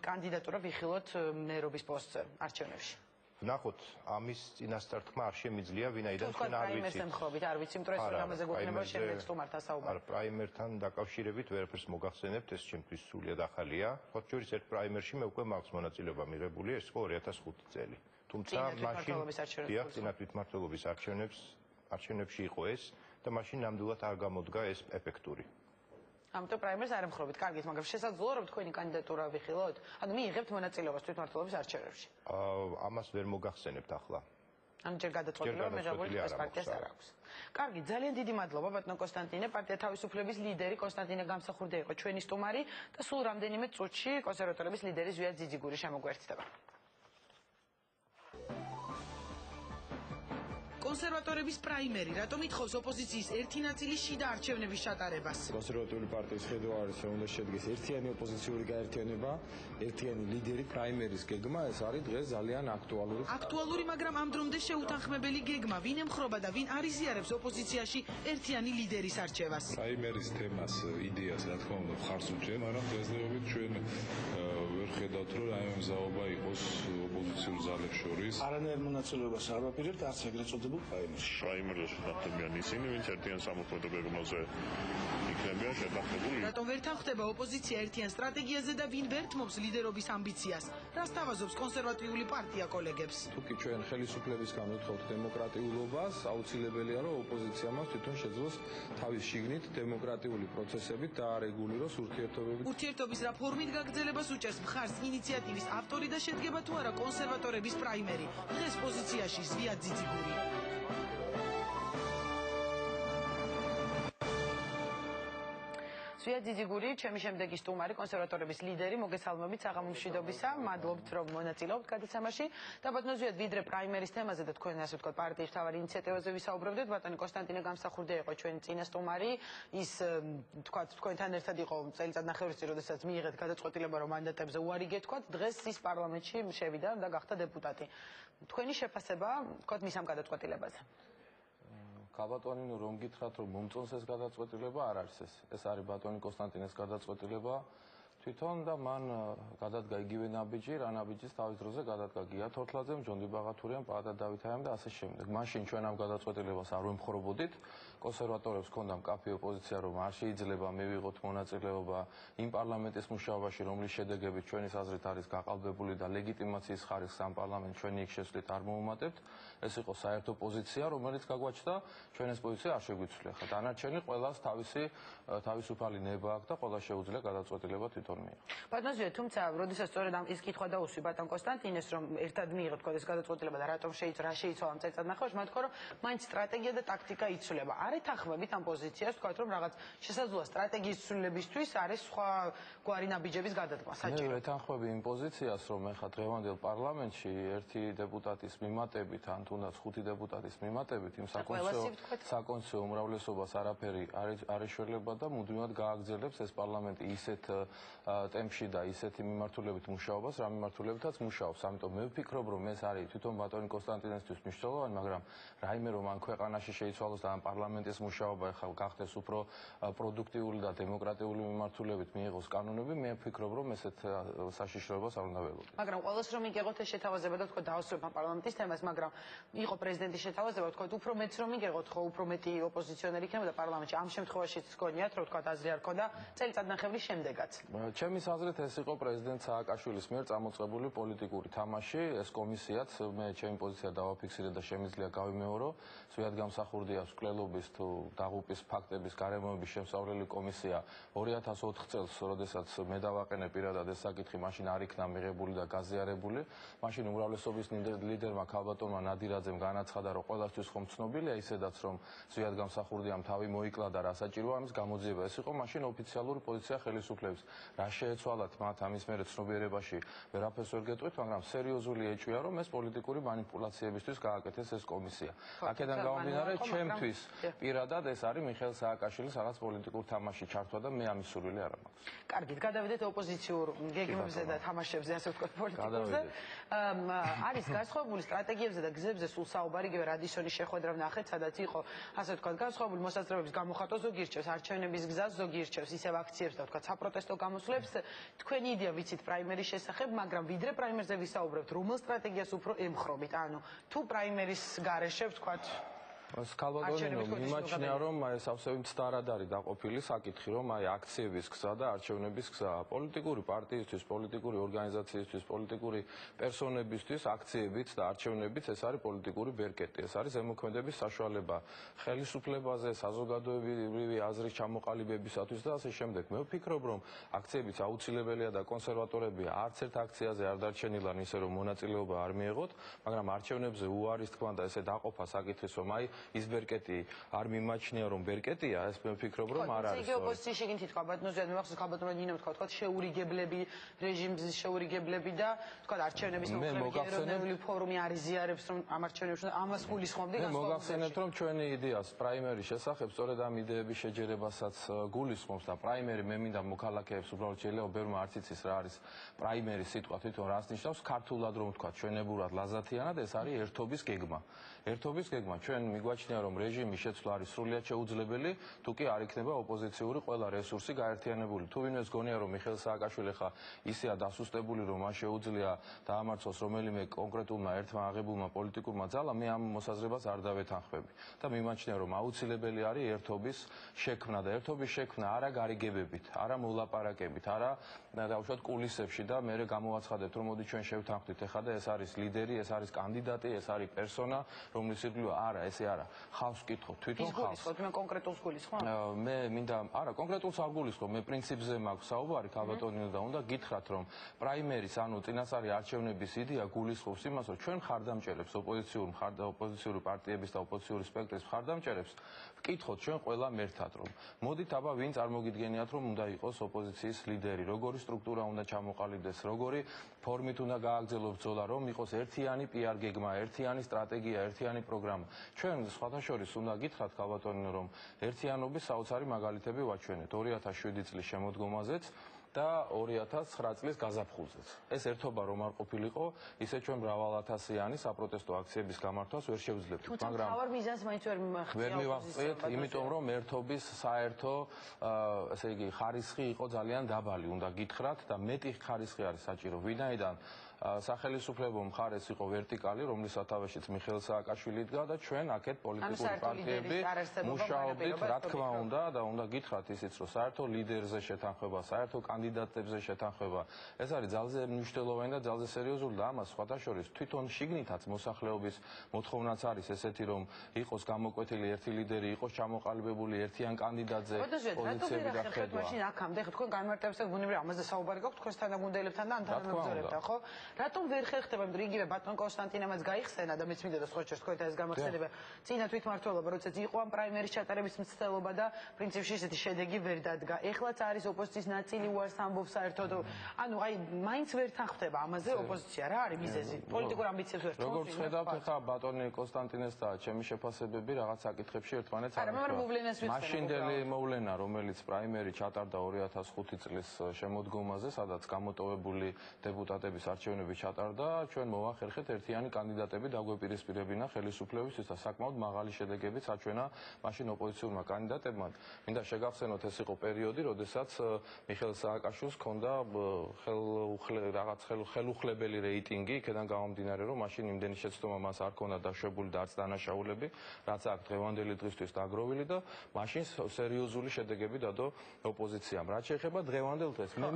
Speaker 1: კანდიდატურა ვიხილოთ მერობის პოსტზე არჩევნებში.
Speaker 2: ვნახოთ, ამის წინასწარ თქმა არ შემიძლია, ვინაიდან თქვენ არ ვიცით.
Speaker 1: პრაიმერზე მხობით არ ვიცი, იმიტომ რომ ეს რამაზე გვექნება შემდეგ სტუმართან საუბარი.
Speaker 2: არა, პრაიმერთან დაკავშირებით ვერაფერს მოგახსენებთ, ეს ჩემთვის სრულიად ახალია. ხოთ შორის ერთ პრაიმერში მე უკვე მაქვს მონაწილეობა მიღებული, ეს იყო 2005 წელი. თუმცა მაშინ დიახ, წინა თვითმმართველობის არჩევნებში იყო ეს და მაშინ ნამდვილად არ გამოდგა ეს ეფექტური.
Speaker 1: ამიტომ პრაიმერს არ ემხრობთ, კარგით, მაგრამ შესაძლოა რომ თქვენი კანდიდატურა ვიხილოთ? ანუ მიიღებთ მონაწილეობას თვითმმართველობის არჩევნებში.
Speaker 2: ამას ვერ მოგახსენებთ ახლა.
Speaker 1: ანუ ჯერ გადაწყვეტილება მიღებული ეს პარტიას არ აქვს. კარგი, ძალიან დიდი მადლობა ბატონო კონსტანტინე, პარტია თავისუფლების ლიდერი კონსტანტინე გამსახურდია იყო ჩვენი სტუმარი და სულ რამდენიმე წუთში კონსერვატორების ლიდერი ზვიად ძიძიგური შემოგვერთდება. კონსერვატორების პრაიმერი რატომ ითხოვს ოპოზიციის ერთი ნაწილის შიდა არჩევნების ჩატარებას?
Speaker 4: კონსერვატიული პარტიის ხედვა არის, რომ უნდა შედგეს ერთიანი ოპოზიციური გაერთიანება, ერთიანი ლიდერი, პრაიმერის გეგმა, ეს არის დღეს ძალიან აქტუალური.
Speaker 1: აქტუალური, მაგრამ ამ დრომდე შეუთანხმებელი გეგმა, ვინ ემხრობა და ვინ არ იზიარებს ოპოზიციაში ერთიანი ლიდერის არჩევას?
Speaker 3: პრაიმერის თემას, იდეას, რა თქმა უნდა, მხარს უჭერთ, მაგრამ დღესდღეობით ჩვენ ვერ ვერ ხედავთ, რომ რაიმე მზაობა იყოს ოპოზიციურ ძალებს შორის.
Speaker 5: არანაირ მონაწილეობას არ ვაპირებთ არც ეგრეთ წოდებულ პრაიმერში.
Speaker 9: პრაიმერზე შეთანხმდებიან ისინი, ვინც ერთიან სამოქმედო გეგმაზე იქნებიან შეთანხმებული.
Speaker 1: რატომ ვერ თანხდება ოპოზიცია ერთიან სტრატეგიაზე და ვინ ვერ თმობს ლიდერობის ამბიციას? რას თავაზობს კონსერვატიული პარტია კოლეგებს?
Speaker 4: თუკი ჩვენ ხელისუფლებისგან ვეთხოვთ დემოკრატიულობას, აუცილებელია რომ ოპოზიციამ თვითონ შეძლოს თავის შიგნით დემოკრატიული პროცესებით დაარეგულიროს ურთიერთობები.
Speaker 1: ურთიერთობის რა ფორმით გაგრძელებას უჭერს მხარს ინიციატივის ავტორი და შედგება თუ არა კონსერვატორების პრაიმერი? დღეს პოზიციაში ზვიად ძიძიგური. ზვიად ძიძიგური, ჩემი შემდეგი სტუმარი, კონსერვატორების ლიდერი, მოგესალმებით საღამომშვიდობისა, მადლობთ რომ მონაწილეობთ გადაცემაში. და ბატონო ზვიად, ვიდრე პრაიმერის თემაზე და თქვენ ასე ვთქვათ პარტიის მთავარ ინიციატივაზე ვისაუბრებდით, ბატონი კონსტანტინე გამსახურდია იყო ჩვენი წინა სტუმარი, ის თქვათ თქვენთან ერთად იყო წელიწადნახევრის წინ, როდესაც მიიღეთ გადაწყვეტილება რომ მანდატებზე უარი გეთქვათ, დღეს ის პარლამენტში შევიდა და გახდა დეპუტატი. თქვენი შეფასება, თქვათ მის ამ გადაწყვეტილებაზე?
Speaker 4: გაბატონინო რომ გითხრათ რომ მომწონს ეს გადაწყვეტილება არ არის ეს არის ბატონი კონსტანტინეს გადაწყვეტილება თვითონ და მან გადადგა იგივე ნაბიჯი რა ნაბიჯის თავის დროზე გადადგა გია თორთლაძემ ჯონდი ბაღათურიამ პაატა დავითაიამ და ასე შემდეგ მაშინ ჩვენ ამ გადაწყვეტილებას არ ვემხრობოდით კონსერვატორებს ჰქონდა მკაფიო პოზიცია რომ არ შეიძლება მივიღოთ მონაწილეობა იმ პარლამენტის მუშაობაში რომლის შედეგებით ჩვენი აზრით არის გაყალბებული და ლეგიტიმაციის ხარისხს ამ პარლამენტს ჩვენი იქ შესვლით არ მოუმატებთ ეს იყო საერთო პოზიცია რომელიც გაგვაჩნდა ჩვენ ეს პოზიცია არ შეგვიცვლია ხა დანარჩენი ყველას თავისუფალი ნება აქვს და ყველა შეუძლია გადაწყვეტილება თვითონ მიიღო.
Speaker 1: ბატონო ზვიად, თუმცა როდესაც სწორედ ამ ის კითხვა დაუსვი ბატონ კონსტანტინეს რომ ერთად მიიღოთ ეს გადაწყვეტილება და რატომ რა შეიცვალა ამ წელიწადნახევარში, მან თქვა რომ მაინც სტრატეგია და ტაქტიკა იცვლება. არ ეთანხმებით ამ პოზიციას, თქვა რომ რაღაც შესაძლოა სტრატეგიის ცვლილებისთვის არის სხვა გვარი ნაბიჯების გადადგმა საჭირო.
Speaker 4: მე ვეთანხმები იმ პოზიციას რომ ეხლა დღევანდელ პარლამენტში ერთი დეპუტატის მიმატებით ან თუნდაც 5 დეპუტატის მიმატებით იმ საკონსტიტუციო უმრავლესობას არაფერი არ ეშველება და მუდმივად გააგრძელებს ეს პარლამენტი ისეთ ტემპში და ისეთი მიმართულებით მუშაობას, რა მიმართულებითაც მუშაობს. ამიტომ მე ვფიქრობ, რომ ეს არის თვითონ ბატონი კონსტანტინესთვის მნიშვნელოვანი, მაგრამ რაიმე რომ ამ ქვეყანაში შეიცვალოს და ამ პარლამენტის მუშაობა ახლა გახდეს უფრო პროდუქტიული და დემოკრატიული მიმართულებით მიიღოს კანონები, მე ვფიქრობ, რომ ესეთ საშიშროებას არ უნდა ველოდოთ.
Speaker 1: მაგრამ ყოველს რომ იგეგოთ ეს შეთავაზება და თქვა დაასრულებ ამ პარლამენტის თემას, მაგრამ იყო პრეზიდენტის შეთავაზება, თქვა უფრო მეც რომ იგეგოთ, ხო უფრო მეტი ოპოზიციონერი იქნებოდა პარლამენტში. ამ შემთხვევაშიც გქონიათ, რომ თქვა აზრი არ ქონდა წელიწადნახევრის შემდეგაც.
Speaker 4: ჩემის აზრით ეს იყო პრეზიდენტ სააკაშვილის მიერ წამოწყებული პოლიტიკური თამაში, ეს კომისიაც მე ჩემი პოზიცია დავაფიქსირე და შემიძლია გავიმეორო, ზვიად გამსახურდიას მკვლელობის თუ დაღუპვის ფაქტების გარემოების შემსწავლელი კომისია 2004 წელს, როდესაც მე დავაყენე პირადად ეს საკითხი, მაშინ არ იქნა მიღებული და გაზიარებული, მაშინ უმრავლესობის ლიდერმა ქალბატონმა ნადირაძემ განაცხადა, რომ ყველასთვის ხომ ცნობილია ისედაც რომ ზვიად გამსახურდიამ თავი მოიკლა და რა საჭიროა ამის გამოძიება. ეს იყო მაშინ ოფიციალური პოზიცია ხელისუფლების. რა შეეცვალათ მათ ამის მერე ცნობიერებაში ვერაფერს ვერ გეტყვით, მაგრამ სერიოზული ეჭვია რომ ეს პოლიტიკური манипуляციებისთვის გააკეთეს ეს კომისია. აქედან გამომდინარე, ჩემთვის პირადად ეს არის მიხეილ სააკაშვილის რაღაც პოლიტიკურ თამაში ჩართვა და მე ამის სურვილი არ მაქვს.
Speaker 1: კარგით, გადავიდეთ ოპოზიციურ გეგმებზე და თამაშებზე, ასე ვთქვათ, პოლიტიკურზე. არის განსხვავებული სტრატეგიებზე და გზებზე სულ საუბარი, იგივე რადისონის შეხვედრა ვნახეთ, სადაც იყო, ასე ვთქვათ, განსხვავებული მოსაზრებების გამოხატვა, ზოგი ირჩევს არჩევნების გზას, ზოგი ირჩევს ისევ აქციებს და ვთქვათ, საპროტესტო გამოსვლებს. თქვენი იდეა ვიცით პრაიმერის შესახებ, მაგრამ ვიდრე პრაიმერზე ვისაუბრებთ, რომელ სტრატეგიას უფრო ემხრობით? ანუ თუ პრაიმერის გარეშე ვთქვათ
Speaker 4: ქალბატონო მიმაჩნია რომ ეს ავსევი მცდარად არის დაყოფილი საკითხი რომ აი აქციების გზა და არჩევნების გზა პოლიტიკური პარტიისთვის, პოლიტიკური ორგანიზაციისთვის, პოლიტიკური პერსონებისთვის აქციებით და არჩევნებით ეს არის პოლიტიკური ბერკეტი, ეს არის ზემოქმედების საშუალება ხელისუფლებაზე, საზოგადოებრივი აზრის ჩამოყალიბებისათვის და ასე შემდეგ. მე ვფიქრობ რომ აქციებიც აუცილებელია და კონსერვატორები არც ერთ აქციაზე არ დარჩენილან ისე რომ მონაწილეობა არ მიეღოთ, მაგრამ არჩევნებზე უარის თქმა და ესე დაყოფა საკითხის რომ აი ის ბერკეტი არ მიმაჩნია რომ ბერკეტია, ეს მე ვფიქრობ რომ არ არის.
Speaker 1: იგი ოპოზიციაში შეგინთ თქვა ბატონო ზვიად, მე მახსოვს ქალბატონო ნინომ თქვა შეურიგებლები, რეჟიმის შეურიგებლები და თქვა არჩევნების მოხდები ეროვნული ფორუმი არის ზიარებს რომ ამ არჩევნებში ამას გულისხმობდი
Speaker 4: განსხვავებულად. მოგახსენებთ რომ ჩვენი იდეას პრაიმერის შესახებ სწორედ ამ იდეების შეჯერებასაც გულისხმობს და პრაიმერი მე მინდა მოქალაქეებს უბრალოდ შეიძლება ბერმა არც იცის რა არის პრაიმერის სიტყვა თვითონ რას ნიშნავს ქართულად რომ ვთქვა ჩვენებურად ლაზათიანად ეს არის ერთობის გეგმა. ერთობის გეგმა ჩვენ გვაჩნია, რომ რეჟიმის შეცვლა არის სრულიად შეუძლებელი, თუ კი არ იქნება ოპოზიციური ყველა რესურსი გაერთიანებული. თუ ვინმეს გონია, რომ მიხეილ სააკაშვილი ხა ისეა დასუსტებული, რომ მას შეუძლია დაამარცხოს რომელიმე კონკრეტულმა ერთმა აღებულმა პოლიტიკურმა ძალამ, მე ამ მოსაზრებას არ დავეთანხმები. და მიმაჩნია, რომ აუცილებელი არის ერთობის შექმნა და ერთობის შექმნა არა გარიგებებით, არა მოლაპარაკებით, არა დავუშვათ კულისებში და მე გამოვაცხადებთ, რომ მოდი ჩვენ შევთანხმდით ეხლა და ეს არის ლიდერი, ეს არის კანდიდატი, ეს არის პერსონა, რომლის ირგვლივ არა, ესე არა. ხალხს ვკითხოთ, თვითონ ხალხს.
Speaker 1: გულისხმობთ, მე კონკრეტულს გულისხმობ?
Speaker 4: მე მინდა, არა, კონკრეტულს არ გულისხმობ, მე პრინციპზე მაქვს საუბარი, ქალბატონინო და უნდა გითხრათ, რომ პრაიმერის, ანუ წინასწარი არჩევნების იდეა გულისხმობს იმას, რომ ჩვენ მხარდამჭერებს ოპოზიციური პარტიების და ოპოზიციური სპექტრის მხარდამჭერებს ვკითხოთ ჩვენ ყველა მერთად, რომ მოდით აბა ვინ წარმოგიდგენიათ, რომ უნდა იყოს ოპოზიციის ლიდერი, როგორი სტრუქტურა უნდა ჩამოყალიბდეს, როგორი ფორმით უნდა გააგრძელოს ბრძოლა, რომ იყოს ერთიანი PR გეგმა, ერთიანი სტრატეგია, ერთიანი პროგრამა. ჩვენ სხვათა შორის უნდა გითხრათ ქალბატონინო, რომ ერთიანობის საოცარი მაგალითები ვაჩვენეთ 2007 წლის შემოდგომაზეც და 2009 წლის გაზაფხულზეც. ეს ერთობა რომ არ ყოფილიყო, ისე ჩვენ მრავალათასიანი საპროტესტო აქციების გამართვას ვერ შევძლებდით,
Speaker 1: მაგრამ თავარ მიზანს მაინც
Speaker 4: ვერ მივაღწიეთ, იმიტომ რომ ერთობის საერთო, ესე იგი, ხარისხი იყო ძალიან დაბალი, უნდა გითხრათ და მეტი ხარისხი არის საჭირო, ვინაიდან სახელმწიფო მხარეს იყო ვერტიკალი, რომლის სათავეშიც მიხეილ სააკაშვილი იდგა და ჩვენ აქეთ პოლიტიკური პარტიები მუშაობდით, რა თქმა უნდა და უნდა გითხრათ ისიც, რომ საერთო ლიდერზე შეთანხმება, საერთო კანდიდატებზე შეთანხმება, ეს არის ძალზე მნიშვნელოვანი და ძალზე სერიოზული და ამას სხვათა შორის თვითონ შიგნითაც მოსახლეობის მოთხოვნაც არის ესეთი, რომ იყოს გამოკვეთილი ერთი ლიდერი, იყოს ჩამოყალიბებული ერთიან კანდიდატზე პოზიციები და ხედვა.
Speaker 1: მაშინ აქამდე თქვენ განმარტებსა ბუნებრივია ამაზე საუბარი გაქვთ თქვენ თანაგუნდელებთან და ამ თანამებრძოლებთან, ხო? რატომ ვერ ხერხდება, იმიტომ იგივე ბატონ კონსტანტინემაც გაიხსენა და მეც მინდა და სხვა შორის თქვენთან ეს გამახსენდება. წინა თვითმმართველობა, როდესაც იყო ამ პრაიმერის ჩატარების მცდელობა და პრინციპში ესეთი შედეგი ვერ დადგა. ეხლაც არის ოპოზიციის ნაწილი უარს ამბობს საერთოდ. ანუ აი მაინც ვერ თანხმდება ამაზე ოპოზიცია, რა არის მიზეზი? პოლიტიკურ ამბიციებს ვერ თხოვს.
Speaker 4: როგორც ხედავთ, ახლა ბატონი კონსტანტინეს და ჩემი შეფასებები რაღაც საკითხებში ერთმანეთს არ
Speaker 1: ემთხვევა.
Speaker 4: მაშინდელი მოვლენა, რომელიც პრაიმერი ჩატარდა 2005 წლის შემოდგომაზე, სადაც გამოტოვებული დეპუტატების არჩევნები ჩატარდა, ჩვენ მოვახერხეთ ერთიანი კანდიდატები დაგვეპირისპირებინა ხელისუფლებისთვის და საკმაოდ მაღალი შედეგებიც აჩვენა მაშინ ოპოზიციურმა კანდიდატებმა. მინდა შეგახსენოთ, ეს იყო პერიოდი, როდესაც მიხეილ სააკაშვილს ჰქონდა ხელუხლებელი რეიტინგი, იქედან გამომდინარე, რომ მაშინ იმდენი შეცდომა მას არ ჰქონდა დაშვებული და არც დანაშაულები, რაც აქ დღევანდელი დღისთვის დაგროვილი და მაშინ სერიოზული შედეგები დადო ოპოზიციამ. რაც შეეხება დღევანდელ დღეს, მე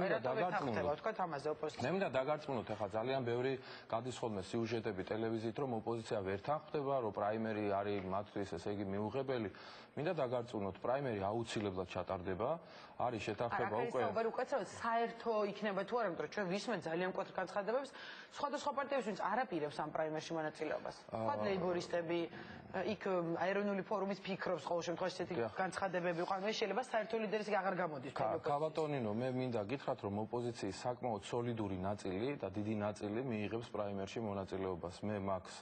Speaker 4: მინდა დაგარწმუნოთ, ახლა ძალიან ბევრი გადის ხოლმე სიუჟეტები ტელევიზიით, რომ ოპოზიცია ვერ თანხმდება, რომ პრაიმერი არის მათთვის, ესე იგი, მიუღებელი. მინდა დაგარწმუნოთ, პრაიმერი აუცილებლად ჩატარდება, არის შეთანხმება უკვე.
Speaker 1: საუბარი უკაცრავად საერთო იქნება თუ არა, იმიტომ რომ ჩვენ ვისმენთ ძალიან მკვეთრ განცხადებებს სხვადასხვა პარტიებს, ვინც არ აპირებს ამ პრაიმერში მონაწილეობას. სხვა ლეიბორისტები, იქ ეროვნული ფორუმის ფიქრობს ყოველ შემთხვევაში ესეთი განცხადებები ყავს. მე შეიძლება საერთო ლიდერის აღარ გამოდის.
Speaker 4: ქალბატონინო, მე მინდა გითხრათ, რომ ოპოზიციის საკმაოდ სოლიდური ნაწილი და დიდი ნაწილი მიიღებს პრაიმერში მონაწილეობას. მე მაქვს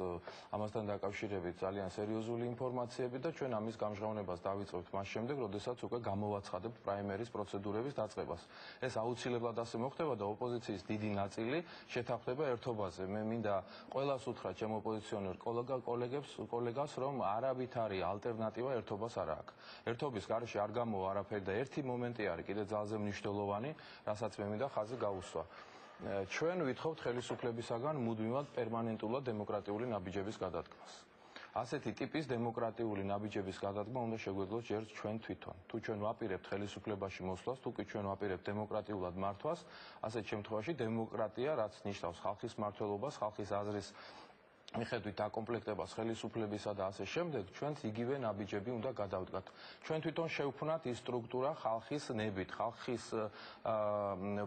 Speaker 4: ამასთან დაკავშირებით ძალიან სერიოზული ინფორმაციები და ჩვენ ამის გამჟღავნებას დავიწყებთ მას შემდეგ, როდესაც უკვე გამოვაცხადებთ პრაიმერის პროცედურების დაწყებას. ეს აუცილებლად ასე მოხდება და ოპოზიციის დიდი ნაწილი შეთანხმდება ერთობაზე. მე მინდა ყველას უთხრა ჩემ ოპოზიციონერ კოლეგას, რომ არავითარი ალტერნატივა ერთობას არ აქვს. ერთობის გარეშე არ გამოვა არაფერი და ერთი მომენტი არის კიდე ძალზე მნიშვნელოვანი, რასაც მე მინდა ხაზი გაუსვა. ჩვენ ვითხოვთ ხელისუფლებისაგან მუდმივად პერმანენტულად დემოკრატიული ნაბიჯების გადადგმას. ასეთი ტიპის დემოკრატიული ნაბიჯების გადადგმა უნდა შეგვეძლოს ჯერ ჩვენ თვითონ. თუ ჩვენ ვაპირებთ ხელისუფლებაში მოსვლას, თუ კი ჩვენ ვაპირებთ დემოკრატიულად მართვას, ასეთ შემთხვევაში დემოკრატია, რაც ნიშნავს ხალხის მმართველობას, ხალხის აზრის მიხედვით აკომპლექტებას ხელისუფლებისა და ასე შემდეგ, ჩვენც იგივე ნაბიჯები უნდა გადავდგათ. ჩვენ თვითონ შევქმნათ ის სტრუქტურა ხალხის ნებით, ხალხის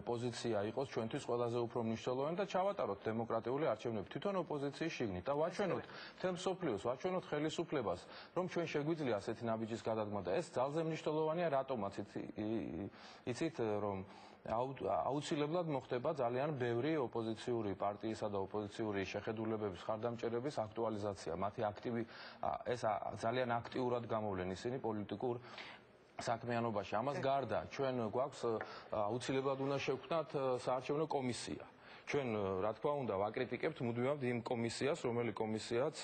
Speaker 4: პოზიცია იყოს ჩვენთვის ყველაზე უფრო მნიშვნელოვანი და ჩავატაროთ დემოკრატიული არჩევნები თვითონ ოპოზიციის შიგნით და ვაჩვენოთ მთელ მსოფლიოს, ვაჩვენოთ ხელისუფლებას, რომ ჩვენ შეგვიძლია ასეთი ნაბიჯის გადადგმა და ეს ძალზე მნიშვნელოვანია რატომაც იცით რომ აუცილებლად მოხდება ძალიან ბევრი ოპოზიციური პარტიისა და ოპოზიციური შეხედულებების ხარდამჭერების აქტუალიზაცია. მათი ეს ძალიან აქტიურად გამოვლენ ისინი პოლიტიკურ საქმიანობაში. ამას გარდა ჩვენ გვაქვს აუცილებლად უნდა შევქმნათ საარჩევნო კომისია. ჩვენ რა თქმა უნდა ვაკრიტიკებთ მუდმივად იმ კომისიას, რომელიც კომისიაც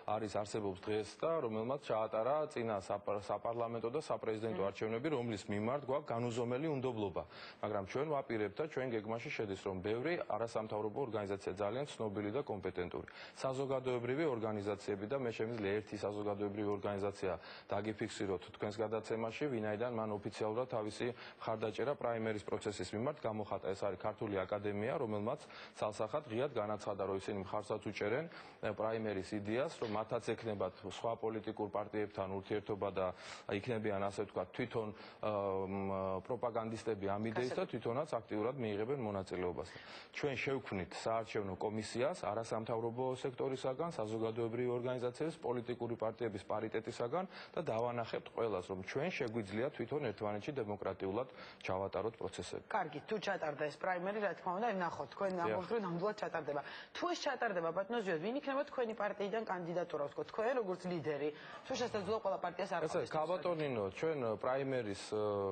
Speaker 4: არსებობს დღეს და რომელმაც ჩაატარა წინა საპარლამენტო და საპრეზიდენტო არჩევნები, რომლის მიმართ გვაქვს განუზომელი უნდობლობა. მაგრამ ჩვენ ვაპირებთ და ჩვენ გეგმაში შედის, რომ ბევრი არასამთავრობო ორგანიზაცია ძალიან ცნობილი და კომპეტენტური. საზოგადოებრივი ორგანიზაციები და მე შემიძლია ერთი საზოგადოებრივი ორგანიზაცია დაგიფიქსიროთ თქვენს გადაცემაში, ვინაიდან მან ოფიციალურად თავისი მხარდაჭერა პრაიმერის პროცესის მიმართ გამოხატა. ეს არის ქართული აკადემია, რომელმაც ცალსახად ღიად განაცხადა, რომ ისინი მხარსაც უჭერენ პრაიმერის იდეას, რომ მათაც ექნებათ სხვა პოლიტიკურ პარტიებთან ურთიერთობა და იქნებიან ასე ვთქვათ თვითონ პროპაგანდისტები ამ იდეის და თვითონაც აქტიურად მიიღებენ მონაწილეობას. ჩვენ შევქმნით საარჩევნო კომისიას არასამთავრობო სექტორისაგან, საზოგადოებრივი ორგანიზაციების, პოლიტიკური პარტიების პარიტეტისაგან და დავანახებთ ყველას, რომ ჩვენ შეგვიძლია თვითონ ერთმანეთში დემოკრატიულად ჩავატაროთ პროცესები.
Speaker 1: კარგი, თუ ჩატარდა ეს პრაიმერი, რა თქმა უნდა, ნახოთ, თქვენ ამბობთ, ნამდვილად ჩატარდება. თუ ეს ჩატარდება, ბატონო ზვიად, ვინ იქნება თქვენი პარტიიდან კანდიდატურა, ვთქვათ, თქვენ როგორც ლიდერი? თუ შესაძლოა ყველა პარტიას არ
Speaker 4: ყავს. ქაბატონინო, ჩვენ პრაიმერის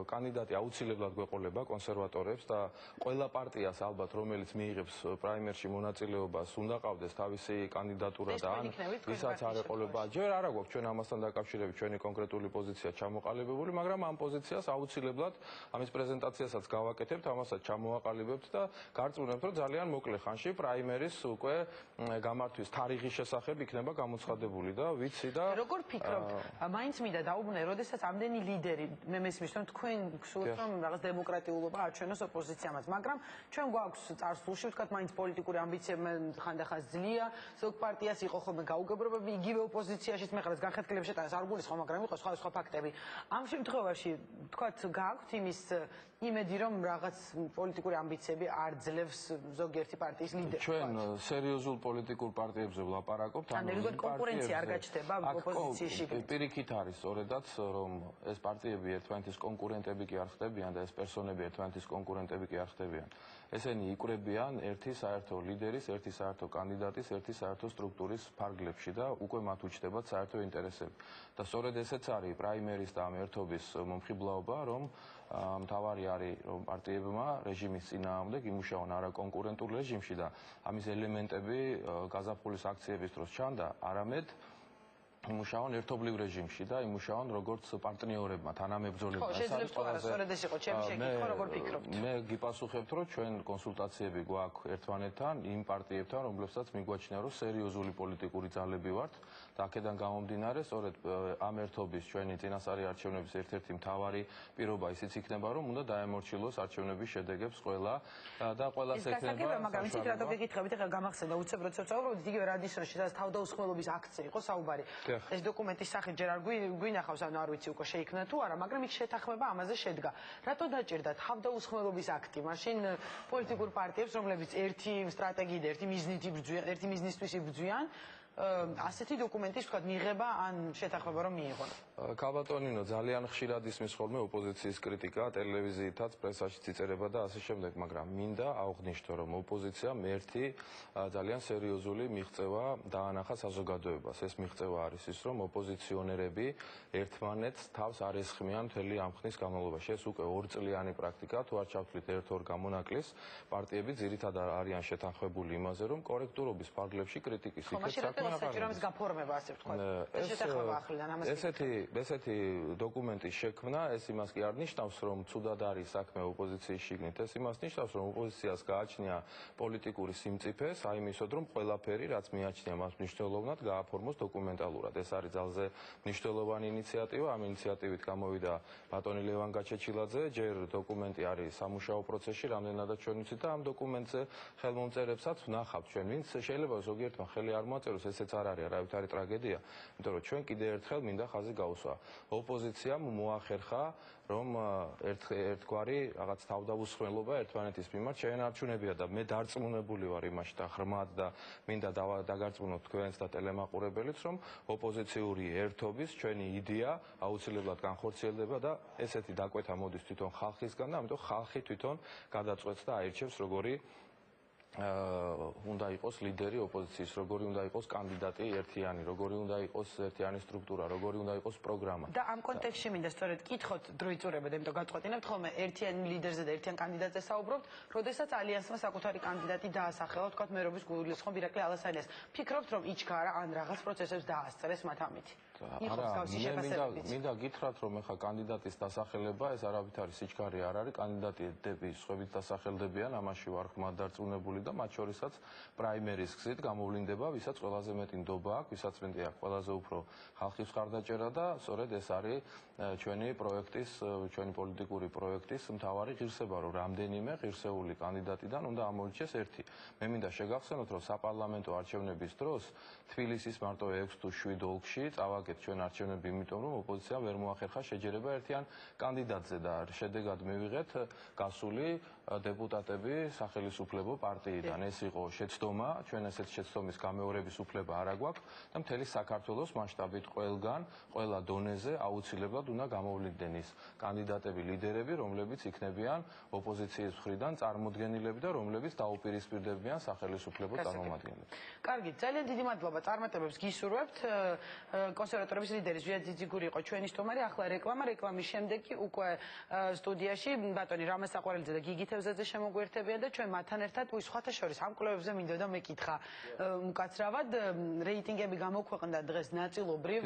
Speaker 4: კანდიდატი აუცილებლად გვეყოლება კონსერვატორებს და ყველა პარტიას ალბათ, რომელიც მიიღებს პრაიმერში მონაწილეობას, უნდა ყავდეს თავისი კანდიდატურა და ან ვისაც არ ეყოლება. ჯერ არა გვაქვს ჩვენ ამასთან დაკავშირებით ჩვენი კონკრეტული პოზიცია ჩამოყალიბებული, მაგრამ ამ პოზიციას აუცილებლად ამის პრეზენტაციასაც გავაკეთებთ, ამასაც ჩამოვაყალიბებთ და გარწმუნებთ, რომ ძალიან მოკლე ხანში პრაიმერის უკვე გამართვის თარიღის შესახებ იქნება გამოცხადებული და ვიცი და
Speaker 1: როგორ ფიქრობთ, მაინც მინდა დაუბრუნდე, როდესაც ამდენი ლიდერი, მე მესმის, რომ თქვენ გსურთ, რომ რაღაც დემოკრატიულობა აჩვენოს ოპოზიციამაც, მაგრამ ჩვენ გვაქვს წარსულში, ვთქვათ, მაინც პოლიტიკური ამბიციები ხანდახან ძლია, ზოგ პარტიას იყო ხოლმე გაუგებრობები, იგივე ოპოზიციაშიც მე ხარ განხეთქილების შეტანას არ გულისხმობ, მაგრამ იყო სხვა ფაქტები. ამ შემთხვევაში, ვთქვათ, გააქვთ იმის იმედი, რომ რაღაც პოლიტიკური ამბიციები არ ძლევს ზოგიერთი პარტიის ლიდერს.
Speaker 4: ჩვენ სერიოზულ პოლიტიკურ პარტიებზე ვლაპარაკობთ,
Speaker 1: ანუ როგორ კონკურენცია არ გაჩნდება ოპოზიციაში?
Speaker 4: პირიქით არის სწორედაც, რომ ეს პარტიები ერთმანეთის კონკურენტები კი არ ხდებიან და ეს პერსონები ერთმანეთის კონკურენტები კი არ ხდებიან. ესენი იკვრებიან ერთი საერთო ლიდერის, ერთი საერთო კანდიდატის, ერთი საერთო სტრუქტურის ფარგლებში და უკვე მათ უჩნდებათ საერთო ინტერესები. და სწორედ ესეც არის პრაიმერის და ამ ერთობის მომხიბლაობა, რომ მთავარი არის, რომ პარტიებმა რეჟიმის წინააღმდეგ იმუშაონ არაკონკურენტულ რეჟიმში და ამის ელემენტები გაზაფხულის აქციების დროს ჩანდა, არამედ იმუშაონ ერთობლივ რეჟიმში და იმუშაონ როგორც პარტნიორებმა, თანამებრძოლებმა. მე გიპასუხებთ, რომ ჩვენ კონსულტაციები გვაქვს ერთმანეთთან, იმ პარტიებთან, რომლებსაც მიგვაჩნია, რომ სერიოზული პოლიტიკური ძალები ვართ და აქედან გამომდინარე, სწორედ ამ ერთობის ჩვენი წინასწარი არჩევნების ერთ-ერთი მთავარი პირობა ისიც იქნება, რომ უნდა დაემორჩილოს არჩევნების შედეგებს ყველა და ყველას ექნება.
Speaker 1: მაგრამ იცით რატო გეკითხებით, ახლა გამახსენდა უცებ როცა ვწავლობთ, იგივე რადისონში სადაც თავდაუსხმელობის აქცია იყო საუბარი. ეს დოკუმენტის სახით ჯერ არ გვინახავს, ანუ არ ვიცი უკვე შეიქმნა თუ არა, მაგრამ იქ შეთანხმება ამაზე შედგა. რატო დაჭირდა თავდაუსხმელობის აქტი? მაშინ პოლიტიკურ პარტიებს, რომლებიც ერთი სტრატეგიით, ერთი მიზნისთვის იბრძვიან, ასეთი დოკუმენტის თქვა მიღება ან შეთანხმება რომ მიიღონ.
Speaker 4: ქაბატონინო, ძალიან ხშირად ისმის ხოლმე ოპოზიციის კრიტიკა ტელევიზიითაც, პრესაშიც იწერება და ასე შემდეგ, მაგრამ მინდა აღვნიშნო, რომ ოპოზიციამ ერთი ძალიან სერიოზული მიღწევა დაანახა საზოგადოებას. ეს მიღწევა არის ის, რომ ოპოზიციონერები ერთმანეთს თავს არ ესხმიან მთელი ამ ხნის განმავლობაში. ეს უკვე 2 წლიანი პრაქტიკაა, თუ არ ჩავთვლით ერთ-ორ გამონაკლისს, პარტიები ძირითადად არიან შეთანხმებული იმაზე, რომ კორექტურობის ფარგლებში კრიტიკის იქეთ
Speaker 1: საჭიროების გაფორმება, ასე ვთქვათ. ეს შეთანხმება ახლიდან ამას
Speaker 4: ესეთი დოკუმენტის შექმნა, ეს იმას კი არ ნიშნავს, რომ ცუდად არის საქმე ოპოზიციის შიგნით. ეს იმას ნიშნავს, რომ ოპოზიციას გააჩნია პოლიტიკური სიმწიფე, საიმისოდ, რომ ყველაფერი, რაც მიაჩნია მას მნიშვნელოვნად, გააფორმოს დოკუმენტალურად. ეს არის ძალზე მნიშვნელოვანი ინიციატივა. ამ ინიციატივით გამოვიდა ბატონი ლევან გაჩეჩილაძე, ჯერ დოკუმენტი არის სამუშაო პროცესში, რამდენადაც ჩვენ ვიცით და ამ დოკუმენტზე ხელმომწერებსაც ვნახავთ ჩვენ, ვინც შეიძლება ზოგიერთმა ხელი არ მოაწეროს, ესეც არ არის არავითარი ტრაგედია, იმიტომ რომ ჩვენ კიდევ ერთხელ მინდა ხაზი გავუსვა. ოპოზიციამ მოახერხა, რომ ერთგვარი რაღაც თავდაუსხმელობა ერთმანეთის მიმართ შეენარჩუნებია და მე დარწმუნებული ვარ იმაში და ღრმად და მინდა დაგარწმუნოთ თქვენს და ტელემაყურებელიც, რომ ოპოზიციური ერთობის ჩვენი იდეა აუცილებლად განხორციელდება და ესეთი დაკვეთა მოდის თვითონ ხალხისგან და ამიტომ ხალხი თვითონ გადაწყვეტს და აირჩევს როგორი უნდა იყოს ლიდერი ოპოზიციის, როგორი უნდა იყოს კანდიდატი ერთიანი, როგორი უნდა იყოს ერთიანი სტრუქტურა, როგორი უნდა იყოს პროგრამა.
Speaker 1: და ამ კონტექსტში მინდა სწორედ კითხოთ დროიწურებად, იმიტომ გაწყვეტინებთ ხოლმე ერთიან ლიდერზე და ერთიან კანდიდატზე საუბრობთ, როდესაც ალიანსმა საკუთარი კანდიდატი დაასახელა, თქვათ მერობის გულისხმობ ირაკლი ალასანიას. ფიქრობთ, რომ იჩქარა ან რაღაც პროცესებს დაასწრეს მათ ამით?
Speaker 4: არა, მინდა გითხრათ, რომ ეხა კანდიდატის დასახელება ეს არავით არის სიჩქარე არ არის, კანდიდატები სხვებით დასახელდებიან, ამაში ვარ ხმად დარწმუნებული და მათ შორისაც პრაიმერის გზით გამოვლინდება, ვისაც ყველაზე მეტი ნდობა აქვს, ვისაც მეტი აქვს ყველაზე უფრო ხალხის მხარდაჭერა და სწორედ ეს არის ჩვენი პროექტის, ჩვენი პოლიტიკური პროექტის მთავარი ღირსება, რომ რამდენიმე ღირსეული კანდიდატიდან უნდა ამორჩეს ერთი. მე მინდა შეგახსენოთ, რომ საპარლამენტო არჩევნების დროს თბილისის მარტო 6 თუ 7 ოლქში წავაგეთ ჩვენ არჩევნები, იმიტომ რომ ოპოზიციამ ვერ მოახერხა შეჯერება ერთიან კანდიდატზე და შედეგად მივიღეთ გასული დეპუტატები სახელმწიფო პარტიიდან. ეს იყო შეცდომა, ჩვენ ესეთ შეცდომის გამეორების უფლება არ აგვაქვს და მთელი საქართველოს მასშტაბით ყველგან, ყველა დონეზე აუცილებლად უნდა გამოვლინდნენ ის კანდიდატები, ლიდერები, რომლებიც იქნებიან ოპოზიციის მხრიდან წარმოდგენილები და რომლებიც დაუპირისპირდებიან სახელმწიფო წარმომადგენლებს.
Speaker 1: კარგი, ძალიან დიდი მადლობა წარმატებებს გისურვებთ. კონსერვატორების ლიდერი ზვიად ძიძიგური იყო ჩვენი სტუმარი, ახლა რეკლამის შემდეგ კი უკვე სტუდიაში ბატონი რამაზ საყვარელიძე და გიგი თევზაძე შემოგვერთებიან და ჩვენ მათთან ერთად სხვათა შორის ამ კვლევებზე მინდოდა მეკითხა უკაცრავად რეიტინგები გამოქვეყნდა დღეს ნაწილობრივ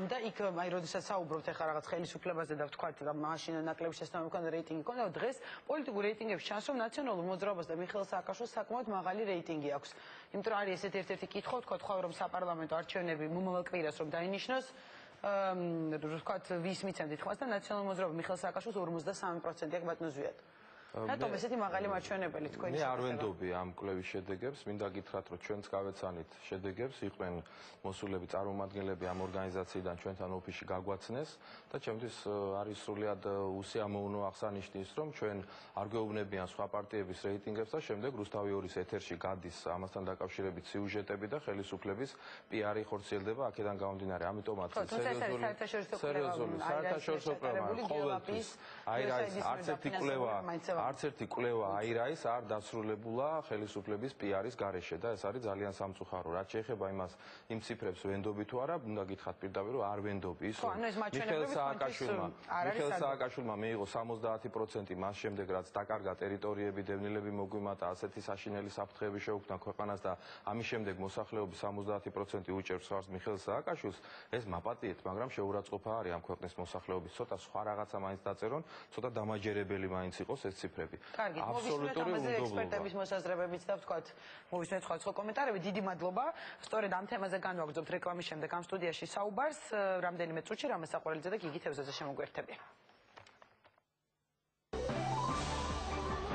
Speaker 1: და იქ აი როდესაც საუბრობთ ახლა რაღაც ხელისუფლებაზე და ვთქვათ მაშინ ნაკლები შესაძლებლობა მქონდა რეიტინგი ქონდა დღეს პოლიტიკურ რეიტინგებში ჩანს რომ ნაციონალურ მოძრაობას და მიხეილ სააკაშვილს საკმაოდ მაღალი რეიტინგი აქვს. იმიტომ რომ არის ესეთ ერთ-ერთი კითხვა თქვა რომ საპარლამენტო არჩევნები მომავალ კვირას რომ დაინიშნოს ვთქვათ ვის მიცემთ ხმას და ნაციონალურ მოძრაობა მიხეილ სააკაშვილს 53% აქვს ბატონო ზვიად. რატომ ესეთი მაღალი მაჩვენებელი თქვენი?
Speaker 4: მე არ ვენდობი ამ კვლევის შედეგებს, მინდა გითხრათ, რომ ჩვენც გავეცანით შედეგებს, იყვნენ მოსულები წარმომადგენლები ამ ორგანიზაციიდან ჩვენთან ოფისში გაგვაცნეს და ჩემთვის არის სრულიად უსიამოვნო აღსანიშნის, რომ ჩვენ არ გვეუბნებიან სხვა პარტიების რეიტინგებს და შემდეგ რუსთავი 2-ის ეთერში გადის ამასთან დაკავშირებით სიუჟეტები და ხელისუფლების პიარი ხორციელდება აქედან გამომდინარე. ამიტომაც სერიოზული საერთაშორისო კვლევა ყოველთვის აირაის არც ერთი კვლევა აირაის არ დასრულებულა ხელისუფლების პიარის გარეშე და ეს არის ძალიან სამწუხარო. რაც შეეხება იმ ციფრებს ვენდობი თუ არა, უნდა გითხრათ პირდაპირ რომ არ ვენდობი ის რომ მიხეილ სააკაშვილმა მიიღო 70%, მას შემდეგ რაც დაკარგა ტერიტორიები, დევნილები მოგვიმატა, ასეთი საშინელი საფრთხეები შეუქმნა ქვეყანას და ამის შემდეგ მოსახლეობის 70% უჭერს ვარს მიხეილ სააკაშვილს, ეს მაპატიეთ, მაგრამ შეურაცხყოფა არის ამ ქვეყნის მოსახლეობის. ცოტა სხვა რაღაცა მაინც დაწერონ, ცოტა დამაჯერებელი მაინც იყოს ეს ციფრები.
Speaker 1: კარგი, მოვისმენთ ამაზე ექსპერტების მოსაზრებებიც და ვთქვათ, მოვისმენთ სხვა კომენტარები. დიდი მადლობა. სწორედ ამ თემაზე განვაგრძობთ რეკლამის შემდეგ ამ სტუდიაში საუბარს. რამდენიმე წუთში რამაზ საყვარელიძე და გიგი თევზაძე შემოგვერთებიან.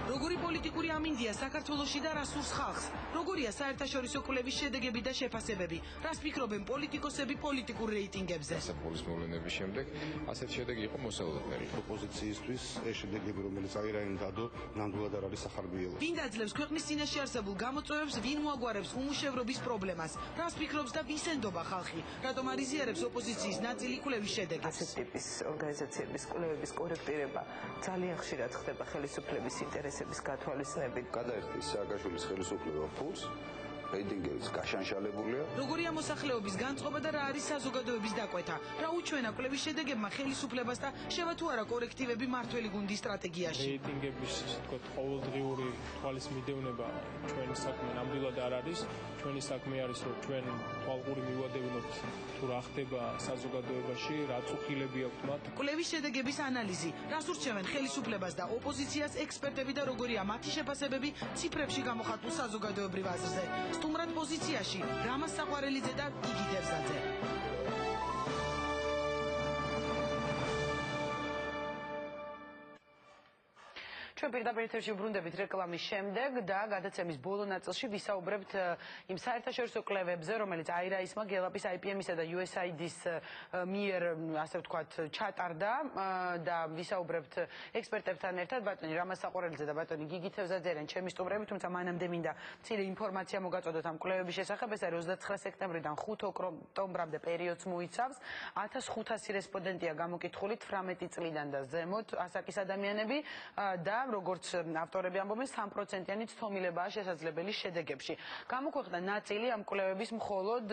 Speaker 1: როგორი პოლიტიკური ამინდია საქართველოში და რას სურს ხალხს? როგორია საერთაშორისო კვლევის შედეგები და შეფასებები? რას ფიქრობენ პოლიტიკოსები პოლიტიკურ რეიტინგებზე?
Speaker 3: საფულის მოვლენების შემდეგ ასეთ შედეგი იყო მოსალოდნელი.
Speaker 5: ოპოზიციისთვის ეს შედეგები, რომელიც აირაინ დადო, ნამდვილად არ არის სახარბიელო.
Speaker 1: ვინ დაძლევს ქვეყნის წინაშე არსებულ გამოწვევებს, ვინ მოაგვარებს უმუშევრობის პრობლემას? რას ფიქრობს და ვის ენდობა ხალხი? რატომ არ იზიარებს ოპოზიციის ნაწილი კვლევის შედეგებს?
Speaker 7: ასეთ ტიპის ორგანიზაციების კვლევების კორექტირება ძალიან ხშირად ხდება ხელისუფლების ინტერესების გათვალისწინებით.
Speaker 5: გადაერთეს სააკაშვილის ხელისუფლება ფულს, რეიტინგებიც გაშანშალებულია.
Speaker 1: როგორია მოსახლეობის განწყობა და რა არის საზოგადოების დაკვეთა? რა უჩვენა კვლევის შედეგებმა ხელისუფლებას და შევა თუ არა კორექტივები მართველი გუნდის სტრატეგიაში?
Speaker 8: რეიტინგების თქო ყოველდღიური თვალის მიდევნება ჩვენი საქმე ნამდვილად არ არის. ჩვენი საქმე არის რომ ჩვენ თვალყური მივადევნოთ თუ რა ხდება საზოგადოებაში, რა წუხილები აქვს მათ.
Speaker 1: კვლევის შედეგების ანალიზი, რას ურჩევენ ხელისუფლებას და ოპოზიციას ექსპერტები და როგორია მათი შეფასებები ციფრებში გამოხატულ საზოგადოებრივ აზრზე. სტუმრად პოზიციაში რამაზ საყვარელიძე და გიგი თევზაძე. ჩვენ პირდაპირ ეთერში ვბრუნდებით რეკლამის შემდეგ და გადაცემის ბოლო ნაწილში ვისაუბრებთ იმ საერთაშორისო კვლევებზე, რომელიც აირაისმა, გელაპის, IPM-ისა და USAID-ის მიერ, ასე ვთქვათ, ჩატარდა და ვისაუბრებთ ექსპერტებთან ერთად, ბატონი რამაზ საყვარელიძე და ბატონი გიგი თევზაძე არიან ჩემი სტუმრები, თუმცა მანამდე მინდა მცირე ინფორმაცია მოგაწოდოთ ამ კვლევების შესახებ. ეს არის 29 სექტემბრიდან 5 ოქტომბრამდე პერიოდს მოიცავს. 1500 რესპონდენტია გამოკითხული 18 წლიდან და ზემოთ ასაკის ადამიანები და როგორც ავტორები ამბობენ, 3%-იანი ცდომილებაა შესაძლებელი შედეგებში. გამოქვეყნდა ნაწილი ამ კვლევების მხოლოდ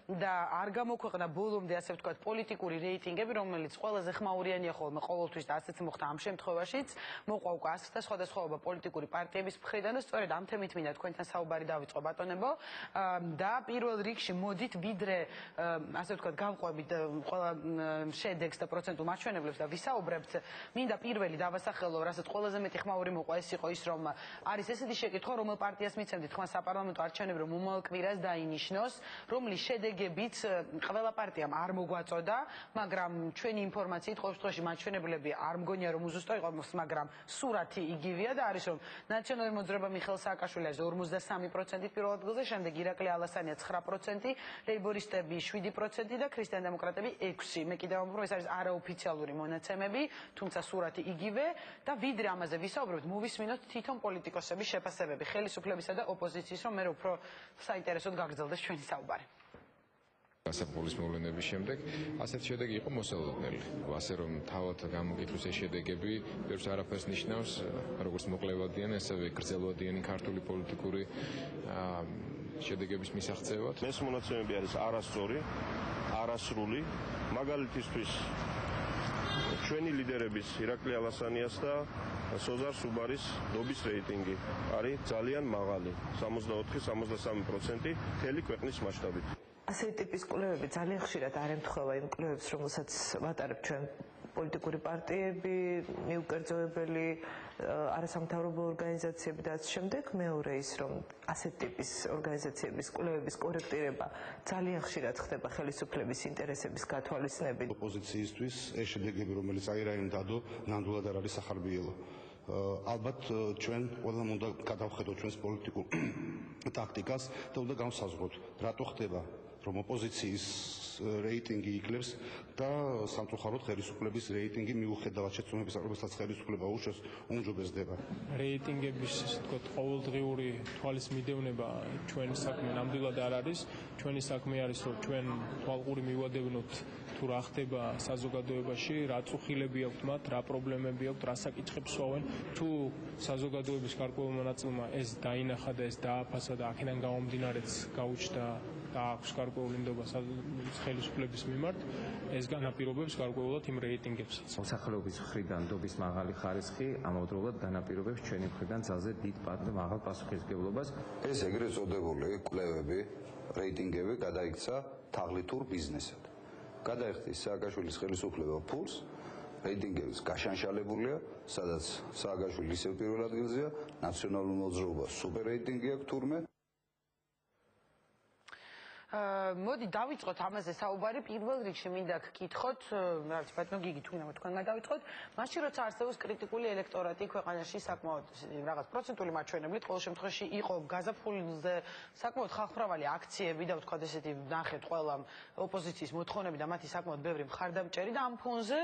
Speaker 1: და არ გამოქვეყნდა ბოლომდე, ასე ვთქვათ, პოლიტიკური რეიტინგები, რომელიც ყველაზე ხმაურიანია ხოლმე ყოველთვის და ასეც მოხდა ამ შემთხვევაშიც. მოყვა უკვე ასხთა სხვადასხვაობა პოლიტიკური პარტიების მხრიდან და სწორედ ამ თემით მინდა თქვენთან საუბარი დავიწყო ბატონებო და პირველ რიგში მოდით ვიდრე ასე ვთქვათ გავყვებით ყველა შედეგს და პროცენტულ მაჩვენებლებს და ვისაუბრებთ, მინდა პირველი დავასახელო, რასაც ყველაზე მეტი ხმაური მოყვა, ეს იყო ის, რომ არის ესეთი შეკითხვა, რომელ პარტიას მიცემდით თქვენ საპარლამენტო არჩევნები, რომ მომავალ კვირას დაინიშნოს, რომლის შედეგებიც ყველა პარტიამ არ მოგვაწოდა, მაგრამ ჩვენი ინფორმაციით ყოველ შემთხვევაში მაჩვენებლები არ მგონია რომ უზუსტო იყოს, მაგრამ სურათი იგივეა და არის რომ ნაციონალური მოძრაობა მიხეილ სააკაშვილი არის 53% პირველ ადგილზე, შემდეგ ირაკლი ალასანია 9%, ლეიბორისტები 7% და ქრისტიან-დემოკრატები 6%. მე კიდევ ამბობ, ეს არის არაოფიციალური მონაცემები, თუმცა სურათი იგივე და ვიდრე ამაზე ვისაუბრებთ, მოვისმინოთ თვითონ პოლიტიკოსების შეფასებები, ხელისუფლებისა და ოპოზიციის, რომ მე უფრო საინტერესოდ გაგრძელდეს ჩვენი საუბარი.
Speaker 10: გასაფრთხილის მოვლენების შემდეგ ასეთ შედეგი იყო მოსალოდნელი. ასე რომ თავად გამოგიჩნდეს ეს შედეგები, ბევრს არაფერს ნიშნავს, როგორც მოკლევადიანი, ასევე გრძელვადიანი ქართული პოლიტიკური შედეგების მისაღწევად.
Speaker 9: ეს მონაცემები არის არასწორი, არასრული, მაგალითისთვის ჩვენი ლიდერების ირაკლი ალასანიას და სოზარ სუბარის დობის რეიტინგი არის ძალიან მაღალი, 64-63% მთელი ქვეყნის მასშტაბით.
Speaker 7: ასეთი ტიპის კვლევები ძალიან ხშირად არ ემთხვევა იმ კვლევებს, რომელსაც ვატარებთ ჩვენ პოლიტიკური პარტიები, მიუკერძოებელი არასამთავრობო ორგანიზაციები და ამ შემდეგ. მეორე ის, რომ ასეთი ტიპის ორგანიზაციების კვლევების კორექტირება ძალიან ხშირად ხდება ხელისუფლების ინტერესების გათვალისწინებით.
Speaker 5: ოპოზიციისთვის ეს შედეგები, რომელიც აირაინ დადო, ნამდვილად არ არის სახარბიელო. ალბათ ჩვენ ყველამ უნდა გადავხედოთ ჩვენს პოლიტიკურ ტაქტიკას და უნდა განსაზღვროთ, რატო ხდება რომ ოპოზიციის რეიტინგი იკლებს და სამწუხაროდ ხელისუფლების რეიტინგი მიუხედავად შეცდომების, რომელსაც ხელისუფლება უშავს, უმჯობესდება.
Speaker 8: რეიტინგების, ასე ვთქვათ, ყოველდღიური თვალის მიდევნება ჩვენი საქმე ნამდვილად არ არის. ჩვენი საქმე არის, რომ ჩვენ თვალყური მივადევნოთ თუ რა ხდება საზოგადოებაში, რა წუხილები აქვთ მათ, რა პრობლემები აქვთ, რა საკითხებს სვავენ. თუ საზოგადოების გარკვეულმა ნაწილმა ეს დაინახა და ეს დააფასა და აქედან გამომდინარეც გაუჩნდა და აქვს გარკვეული ნდობა ხელისუფლების მიმართ, ეს განაპირობებს გარკვეულად იმ რეიტინგებსაც.
Speaker 11: მოსახლეობის მხრიდან ნდობის მაღალი ხარისხი ამავდროულად განაპირობებს ჩვენი მხრიდან ძალზე დიდ მაღალ პასუხისმგებლობას.
Speaker 12: ეს ეგრეთ წოდებული კვლევები, რეიტინგები გადაიქცა თაღლითურ ბიზნესად. გადაიხდის სააკაშვილის ხელისუფლება ფულს, რეიტინგებიც გაშანშალებულია, სადაც სააკაშვილი ისევ პირველ ადგილზეა, ნაციონალური მოძრაობა სუპერ რეიტინგი აქვს თურმე.
Speaker 1: მოდი დავიწყოთ ამაზე საუბარი. პირველ რიგში მინდა გკითხოთ, რა ვიცი, ბატონო გიგი, თქვენ გადავიწყოთ, მაშინ როცა არსებობს კრიტიკული ელექტორატი ქვეყანაში საკმაოდ რაღაც პროცენტული მაჩვენებლით, ყოველ შემთხვევაში იყო გაზაფხულზე საკმაოდ ხალხმრავალი აქციები და ვთქვათ ესეთი ნახეთ ყველა ოპოზიციის მოთხოვნები და მათი საკმაოდ ბევრი მხარდამჭერი და ამ ფონზე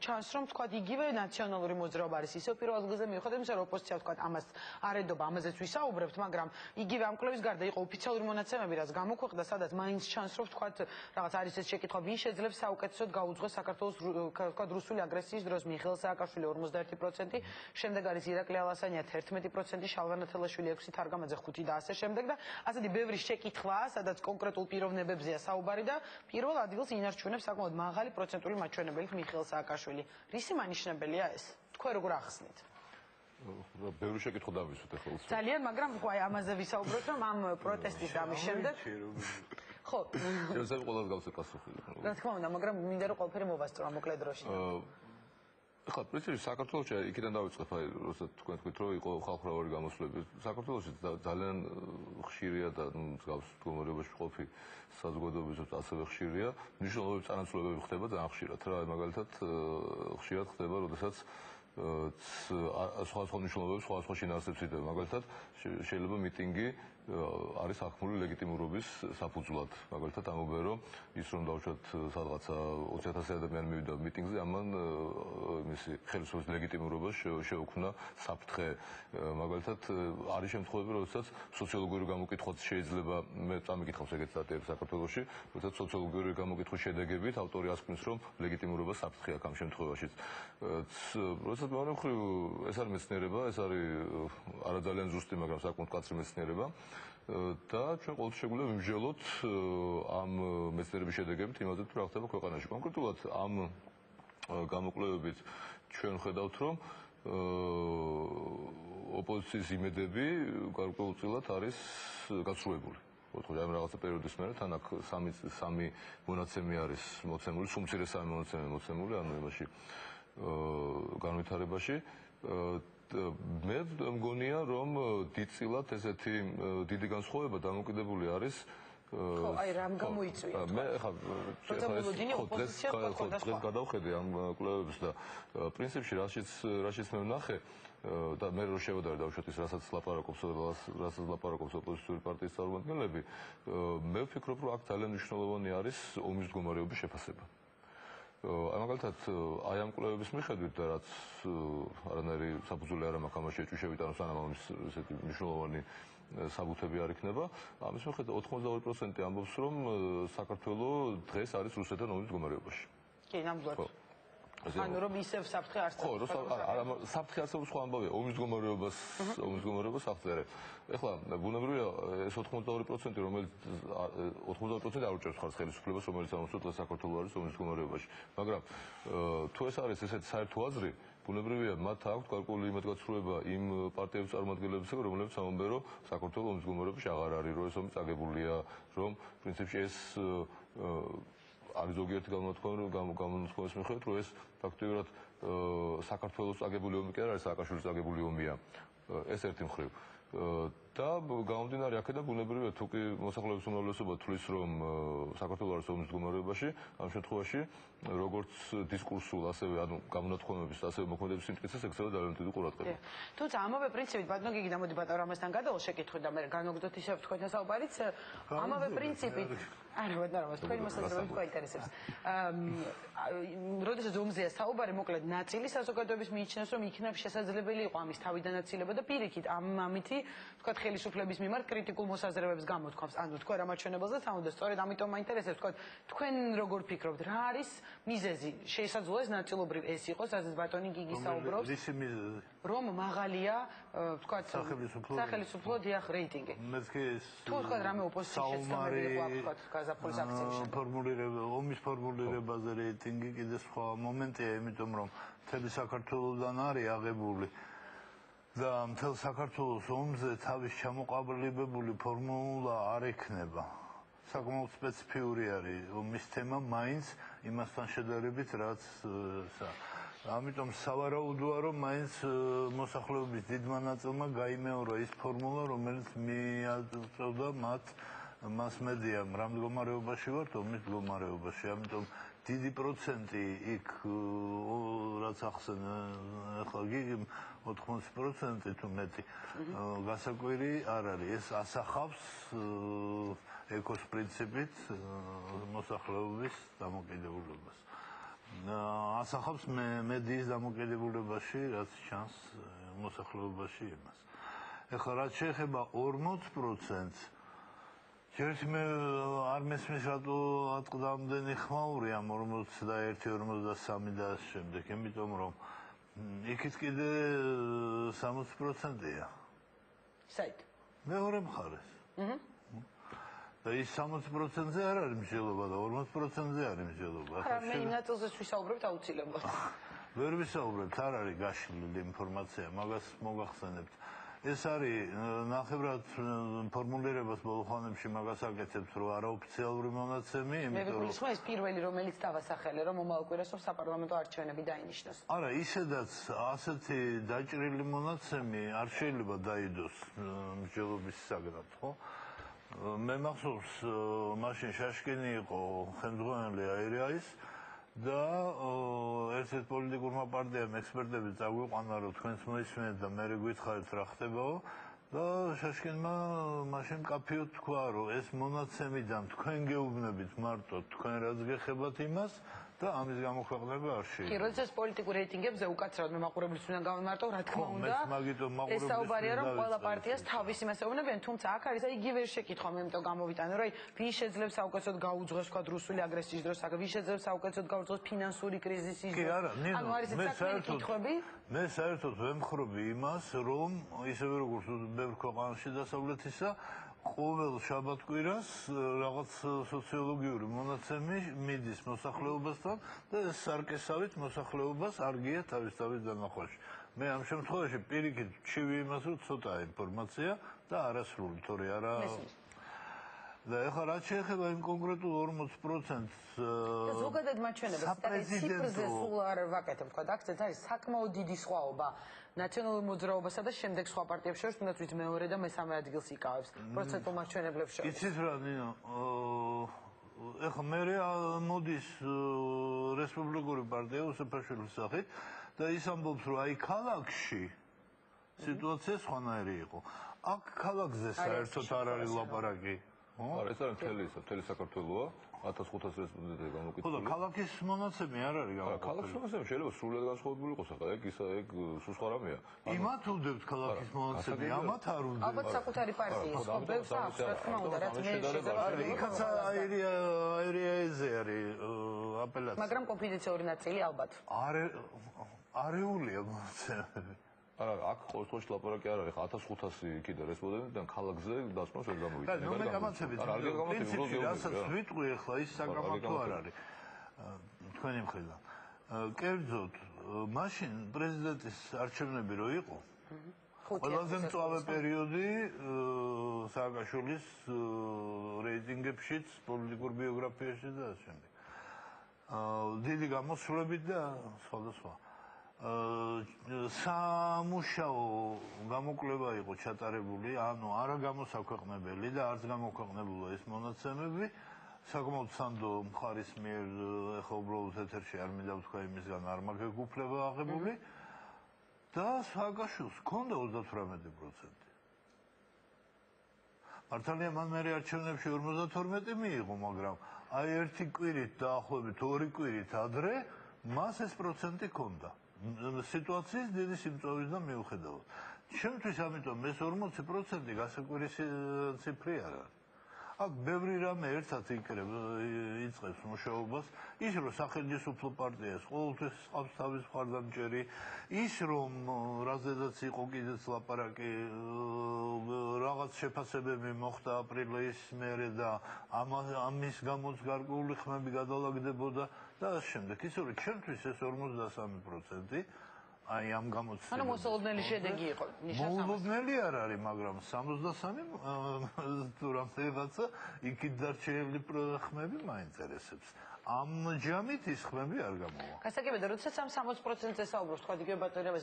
Speaker 1: ჩანს, რომ ვთქვათ იგივე ნაციონალური მოძრაობა არის ისევ პირველ ადგილზე მიუხედავად იმისა, რომ ოპოზიცია ვთქვათ ამას არ ედობა, ამაზეც ვისაუბრებთ, მაგრამ იგივე ამ კვლევის გარდა იყო ოფიციალური მონაცემები, რაც გამოქვეყნდა, სადაც მაინც ჩანს, რომ ვთქვათ რაღაც არის ეს შეკითხვა, ვინ შეძლებს საუკეთესოდ გაუძღვეს საქართველოს ვთქვათ რუსული აგრესიის დროს მიხეილ სააკაშვილი 51%, შემდეგ არის ირაკლი ალასანია 11%, შალვა თელაშვილი 6%, თარგამაძე 5% და ასე შემდეგ და ასეთი ბევრი შეკითხვაა, სადაც კონკრეტულ პიროვნებებზეა საუბარი და პირველ ადგილს ინარჩუნებს საკმაოდ მაღალი პროცენტული მაჩვენებლით მიხეილ სააკაშვილი. რისი მანიშნებელია ეს? თქვენ როგორ ახსნით?
Speaker 4: ბევრი შეკითხვა დავისვით ახლა.
Speaker 1: ძალიან, მაგრამ აი ამაზე ვისაუბროთ, რომ ამ პროტესტის ამის შემდეგ ხო.
Speaker 4: შეიძლება ყველას გავსე პასუხი.
Speaker 1: რა თქმა უნდა, მაგრამ მინდა რომ ყველაფერი მოვასწრო მოკლედ დროში.
Speaker 4: ეხლა პრინციპში საქართველოში იქიდან დავიწყებ, აი როცა თქვენ თქვით, რომ იყო ხალხმრავალი გამოსვლები. საქართველოში ძალიან ხშირია და მსგავს მდგომარეობაში ყოფი საზოგადოებისთვის ასევე ხშირია. მნიშვნელოვანი წანაცვლებები ხდება ძალიან ხშირად რა, მაგალითად ხშირად ხდება, როდესაც სხვა მნიშვნელობებს, სხვა შინაარსებს იდევა. მაგალითად, შეიძლება მიტინგი
Speaker 13: არის აღქმული ლეგიტიმურობის საფუძვლად. მაგალითად ამობენ რომ ის რომ დავუშვათ სადღაცა 20,000 ადამიანი მივიდა მიტინგზე, ამან მისი ხელისუფლების ლეგიტიმურობა შეუქმნა საფრთხე. მაგალითად არის შემთხვევები, როდესაც სოციოლოგიური გამოკითხვაც შეიძლება მე წამიკითხავს ეგეთ სტატიებს საქართველოში, როდესაც სოციოლოგიური გამოკითხვის შედეგებით ავტორი ასკვნის რომ ლეგიტიმურობა საფრთხე აქვს ამ შემთხვევაშიც. როდესაც მეორე მხრივ ეს არის მეცნიერება, ეს არის არა ძალიან ზუსტი, მაგრამ საკმაოდ მკაცრი მეცნიერება. და ჩვენ ყოველთვის შეგვიძლია ვიმსჯელოთ ამ მეცნიერების შედეგებით იმაზე თუ რა ხდება ქვეყანაში. კონკრეტულად ამ გამოკვლევებით ჩვენ ხედავთ რომ ოპოზიციის იმედები გარკვეულწილად არის გასრულებული. ოთხი ამ რაღაცა პერიოდის მერე თან აქ სამი მონაცემი არის მოცემული, სუმცირე სამი მონაცემი მოცემული, ანუ იმაში განვითარებაში. მე მგონია რომ დიდწილად ესეთი დიდი განსხვავება დამოკიდებული არის
Speaker 1: ხო, აი რამ გამოიწვია?
Speaker 13: მე დღეს გადავხედე ამ კვლევებს და პრინციპში რაშიც მე ვნახე და მე რო შევადარე დავუშვათ ის რასაც ლაპარაკობს ოპოზიციური პარტიის წარმომადგენლები, მე ვფიქრობ რომ აქ ძალიან მნიშვნელოვანი არის ომის მდგომარეობის შეფასება. მაგალითად აი ამ კვლევების მიხედვით და რაც არანაირი საფუძველი არ მაქვს ამაში ეჭვშევით, ანუ სანამ ამის ესეთი მნიშვნელოვანი საბუთები არ იქნება, ამის მიხედვით 82% ამბობს რომ საქართველოს დღეს არის რუსეთთან ომის მდგომარეობაში.
Speaker 1: კი, ნამდვილად. ანუ რომ ისევ საფრთხე არსებობს.
Speaker 13: ხო, არა საფრთხე არსებობს სხვა ამბავია, ომის მდგომარეობას აღწერე. ეხლა ბუნებრივია ეს 82%, რომელიც 82% არ უჭერს ხარს ხელისუფლებას, რომელიც ამბობს რომ საქართველოს არის ომის მდგომარეობაში. მაგრამ თუ ეს არის ესეთი საერთო აზრი, ბუნებრივია მათ აქვთ გარკვეული იმედგაცრუება იმ პარტიების წარმომადგენლებისა, რომლებიც ამბობენ რომ საქართველოს ომის მდგომარეობაში აღარ არის, რომ ეს ომი წაგებულია, რომ პრინციპში ეს არის ზოგიერთი გამონათქვამის მიხედვით, რომ ეს ფაქტობრივად საქართველოს წაგებული ომი კი არ არის, სააკაშვილის წაგებული ომია. ეს ერთი მხრივ. და გამომდინარე აქედან ბუნებრივია თუ კი მოსახლეობის უმრავლესობა თვლის რომ საქართველოს არის ომის მდგომარეობაში, ამ შემთხვევაში როგორც დისკურსულ, ასევე ანუ გამონათქვამების, ასევე მოქმედების სიმტკიცეს ექცევა ძალიან დიდი ყურადღება.
Speaker 1: თუმცა ამავე პრინციპით ბატონო გიგი დამოდი ბატონო ამასთან გადავალ შეკითხვით და მე განვაგდოთ ისევ თქვენთან საუბარიც ამავე პრინციპით არა ბატონო თქვენი მოსაზრება თქვა ინტერესებს. როდესაც ომზეა საუბარი, მოკლედ ნაწილი საზოგადოების მიიჩნევს რომ იქნებ შესაძლებელი იყო ამის თავიდან აცილება და პირიქით ამითი თქვათ ხელისუფლების მიმართ კრიტიკულ მოსაზრებებს გამოთქვამს. ანუ თქვენ რა მაჩვენებელზე თამოდა, სწორედ ამიტომ მაინტერესებს თქვათ თქვენ როგორ ფიქრობთ, რა არის მიზეზი? შესაძლოა ეს ნაწილობრივ ეს იყოს, რასაც ბატონი გიგი საუბრობს.
Speaker 14: ისი მიზეზი?
Speaker 1: რომ მაღალია თქვათ სახელმწიფო დიახ რეიტინგი. თუ თქვათ რამე ოპოზიციის შეცდომები იყო აქ თქვათ გაზაფხულის აქციის
Speaker 14: ფორმულირება, ომის ფორმულირებაზე რეიტინგი კიდე სხვა მომენტია, იმიტომ რომ მთელი საქართველოსთან არის აღებული და მთელ საქართველოს ომზე თავის ჩამოყალიბებული ფორმულა არ ექნება. საკმაოდ სპეციფიური არის ომის თემა მაინც იმასთან შედარებით, რაც ამიტომ სავარაუდოა რომ მაინც მოსახლეობის დიდმა ნაწილმა გაიმეორა ის ფორმულა, რომელიც მიაწევდა მას-მედიამ, რა მდგომარეობაში ვართ, ომის მდგომარეობაში. ამიტომ დიდი პროცენტი იქ რაც ახსენე ახლა გიგიმ 80% თუ მეტი გასაკვირი არ არის. ეს ასახავს ეკოს პრინციპით მოსახლეობის დამოკიდებულებას. ასახავს მედიის დამოკიდებულებაში, რაც ჩანს მოსახლეობაში იმას. ეხლა რაც შეეხება 40%-ს ჯერში მე არ მესმის რატო ატყდამდენი ხმაური ამ 41-43 და ამ შემდეგ, იმიტომ რომ იქით კიდე 60%-ია.
Speaker 1: საით?
Speaker 14: მეორე მხარეს. და ის 60%-ზე არ არის მსჯელობა და 40%-ზე არის მსჯელობა.
Speaker 1: ხა მე იმ ნაწილზეც ვისაუბრებთ აუცილებლად.
Speaker 14: ვერ ვისაუბრებთ, არ არის გაშლილი ინფორმაცია, მაგას მოგახსენებთ. ეს არის ნახევრად ფორმულირებას ბოლო ხანებში მაგას აკეთებთ, რომ არაოფიციალური მონაცემი,
Speaker 1: იმიტომ რომ ეს პირველი რომელიც დავასახელე, რომ მომავალ კვირას საპარლამენტო არჩევნები დაინიშნოს.
Speaker 14: არა, ისედაც ასეთი დაჭრილი მონაცემი არ შეიძლება დაიდოს მსჯელობის საგნად, ხო? მე მახსოვს, მაშინ შაშკინი იყო ხელმძღვანელი აირიაის და ერთ-ერთ პოლიტიკურმა პარტიამ ექსპერტები წაგვიყვანა, რომ თქვენს მოისმენთ და მე გითხარით რა ხდებაო და შაშკინმა მაშინ კაფეოდ თქვა, რომ ეს მონაცემიდან თქვენ გეუბნებით მარტო თქვენ რაც გეხებათ იმას და ამის გამოქვეყნება არ შეიძლება.
Speaker 1: კი, როდესაც პოლიტიკურ რეიტინგებზე უკაცრავად მემაყურებლის უნდა გავიმარტო, რა თქმა უნდა. ეს საუბარია, რომ ყველა პარტიას თავისი მასეუბნებიან, თუმცა აქ არის იგი ვერ შეკითხვა, მე იმიტომ გამოვიტანე, რომ ვის შეძლებს საუკეთესოდ გაუძღვეს თქვა რუსული აგრესიის დროს, ვის შეძლებს საუკეთესოდ გაუძღვეს ფინანსური კრიზისის დროს. ანუ არის საქმე კითხვები.
Speaker 14: მე საერთოდ ვემხრობი იმას, რომ ისევე როგორც ბევრ ქვეყანაში დასავლეთისა ყოველ შაბათ-კვირას რაღაც სოციოლოგიური მონაცემი მიდის მოსახლეობასთან და ეს სარკესავით მოსახლეობას არგია თავის დანახვაში. მე ამ შემთხვევაში პირიქით ვჩივი იმას, რომ ცოტა ინფორმაცია და არასრული, თორე არა და ეხლა რაც შეეხება იმ კონკრეტულ 40%-ს
Speaker 1: ზოგადად მაჩვენებს ციფრზე სულ არ ვაკეთებ, თქვა, აქცენტს არის საკმაოდ დიდი სხვაობა ნაციონალურ მოძრაობასა და შემდეგ სხვა პარტიებს შორის, თუნდაც ვით მეორე და მესამე ადგილს იკავებს პროცენტულ მაჩვენებლებს შორის.
Speaker 14: იცით რა, ნინო, ეხლა მე მოდის რესპუბლიკური პარტია უსაფაშვილის სახით და ის ამბობს, რომ აი ქალაქში სიტუაცია სხვანაირი იყო. აქ ქალაქზე საერთოდ არ არის ლაპარაკი.
Speaker 13: არა, ეს არის მთელი საქართველოა, 1500 რესპონდენტი გამოკითხული.
Speaker 14: ხო და ქალაქის მონაცემი არ არის გამოკითხული.
Speaker 13: ქალაქის მონაცემი შეიძლება სრულად განსხვავებული იყოს, ახლა ეგ სულ სხვა რამეა.
Speaker 14: იმათ უნდებთ ქალაქის მონაცემი, ამათ არ უნდებთ.
Speaker 1: ალბათ საკუთარი პარტიის ხო ბევრს აქვს, რა თქმა უნდა, რაც მე შეიძლება
Speaker 14: იქაც აირიაზე არის აპელაცია.
Speaker 1: მაგრამ კონფიდენციური ნაწილი ალბათ.
Speaker 14: არეულია მონაცემები.
Speaker 13: არა, აქ ყოველთვის ლაპარაკი არ არის, 1500 კიდე რესპონდენტიდან ქალაქზე დასკვნას ვერ გამოვიდნენ.
Speaker 14: და მე გამაცემით, პრინციპში რასაც ვიტყვი ახლა ის საკამათო არ არის თქვენი მხრიდან. კერძოდ, მაშინ პრეზიდენტის არჩევნები რო იყო, ყველაზე მწვავე პერიოდი სააკაშვილის რეიტინგებშიც, პოლიტიკურ ბიოგრაფიაში და ასე შემდეგ. დიდი გამოსვლებით და სხვადასხვა. სამუშაო გამოკვლევა იყო ჩატარებული, ანუ არა გამოსაქვეყნებელი და არც გამოქვეყნებულა ეს მონაცემები. საკმაოდ სანდო მხარის მიერ ეხლა უბრალოდ ეთერში არ მინდა ვთქვა იმისგან არ მაქვს გუფლება აღებული და სააკაშვილს ჰქონდა 38%. მართალია მან მერე არჩევნებში 52 მიიღო, მაგრამ აი ერთი კვირით დაახლოებით 2 კვირით ადრე მას ეს პროცენტი ჰქონდა. სიტუაციის დიდი სიმწვევისგან მიუხედავად. ჩემთვის ამიტომ ეს 40% გასაკვირი ციფრი არ არის. აქ ბევრი რამე ერთად იწყებს მუშაობას, ის რომ სახელმწიფო პარტიას ყოველთვის ყავს თავის მხარდამჭერი, ის რომ რაზედაც იყო კიდეც ლაპარაკი, რაღაც შეფასებები მოხდა აპრილის მერე და ამის გამოც გარკვეული ხმები გადალაგდებოდა და ამ შემდეგ ისე რომ ჩემთვის ეს 53% აი ამ გამოცდილება.
Speaker 1: ანუ მოსალოდნელი შედეგი იყო.
Speaker 14: მოსალოდნელი არ არის, მაგრამ 63 თუ რამდენიღაცა იქით დარჩენილი ხმები მაინტერესებს. ამჯამით ის ხმები არ გამოვა.
Speaker 1: გასაგებია, როდესაც ამ 60%-ზე საუბრობთ, თქვა იგივე ბატონი,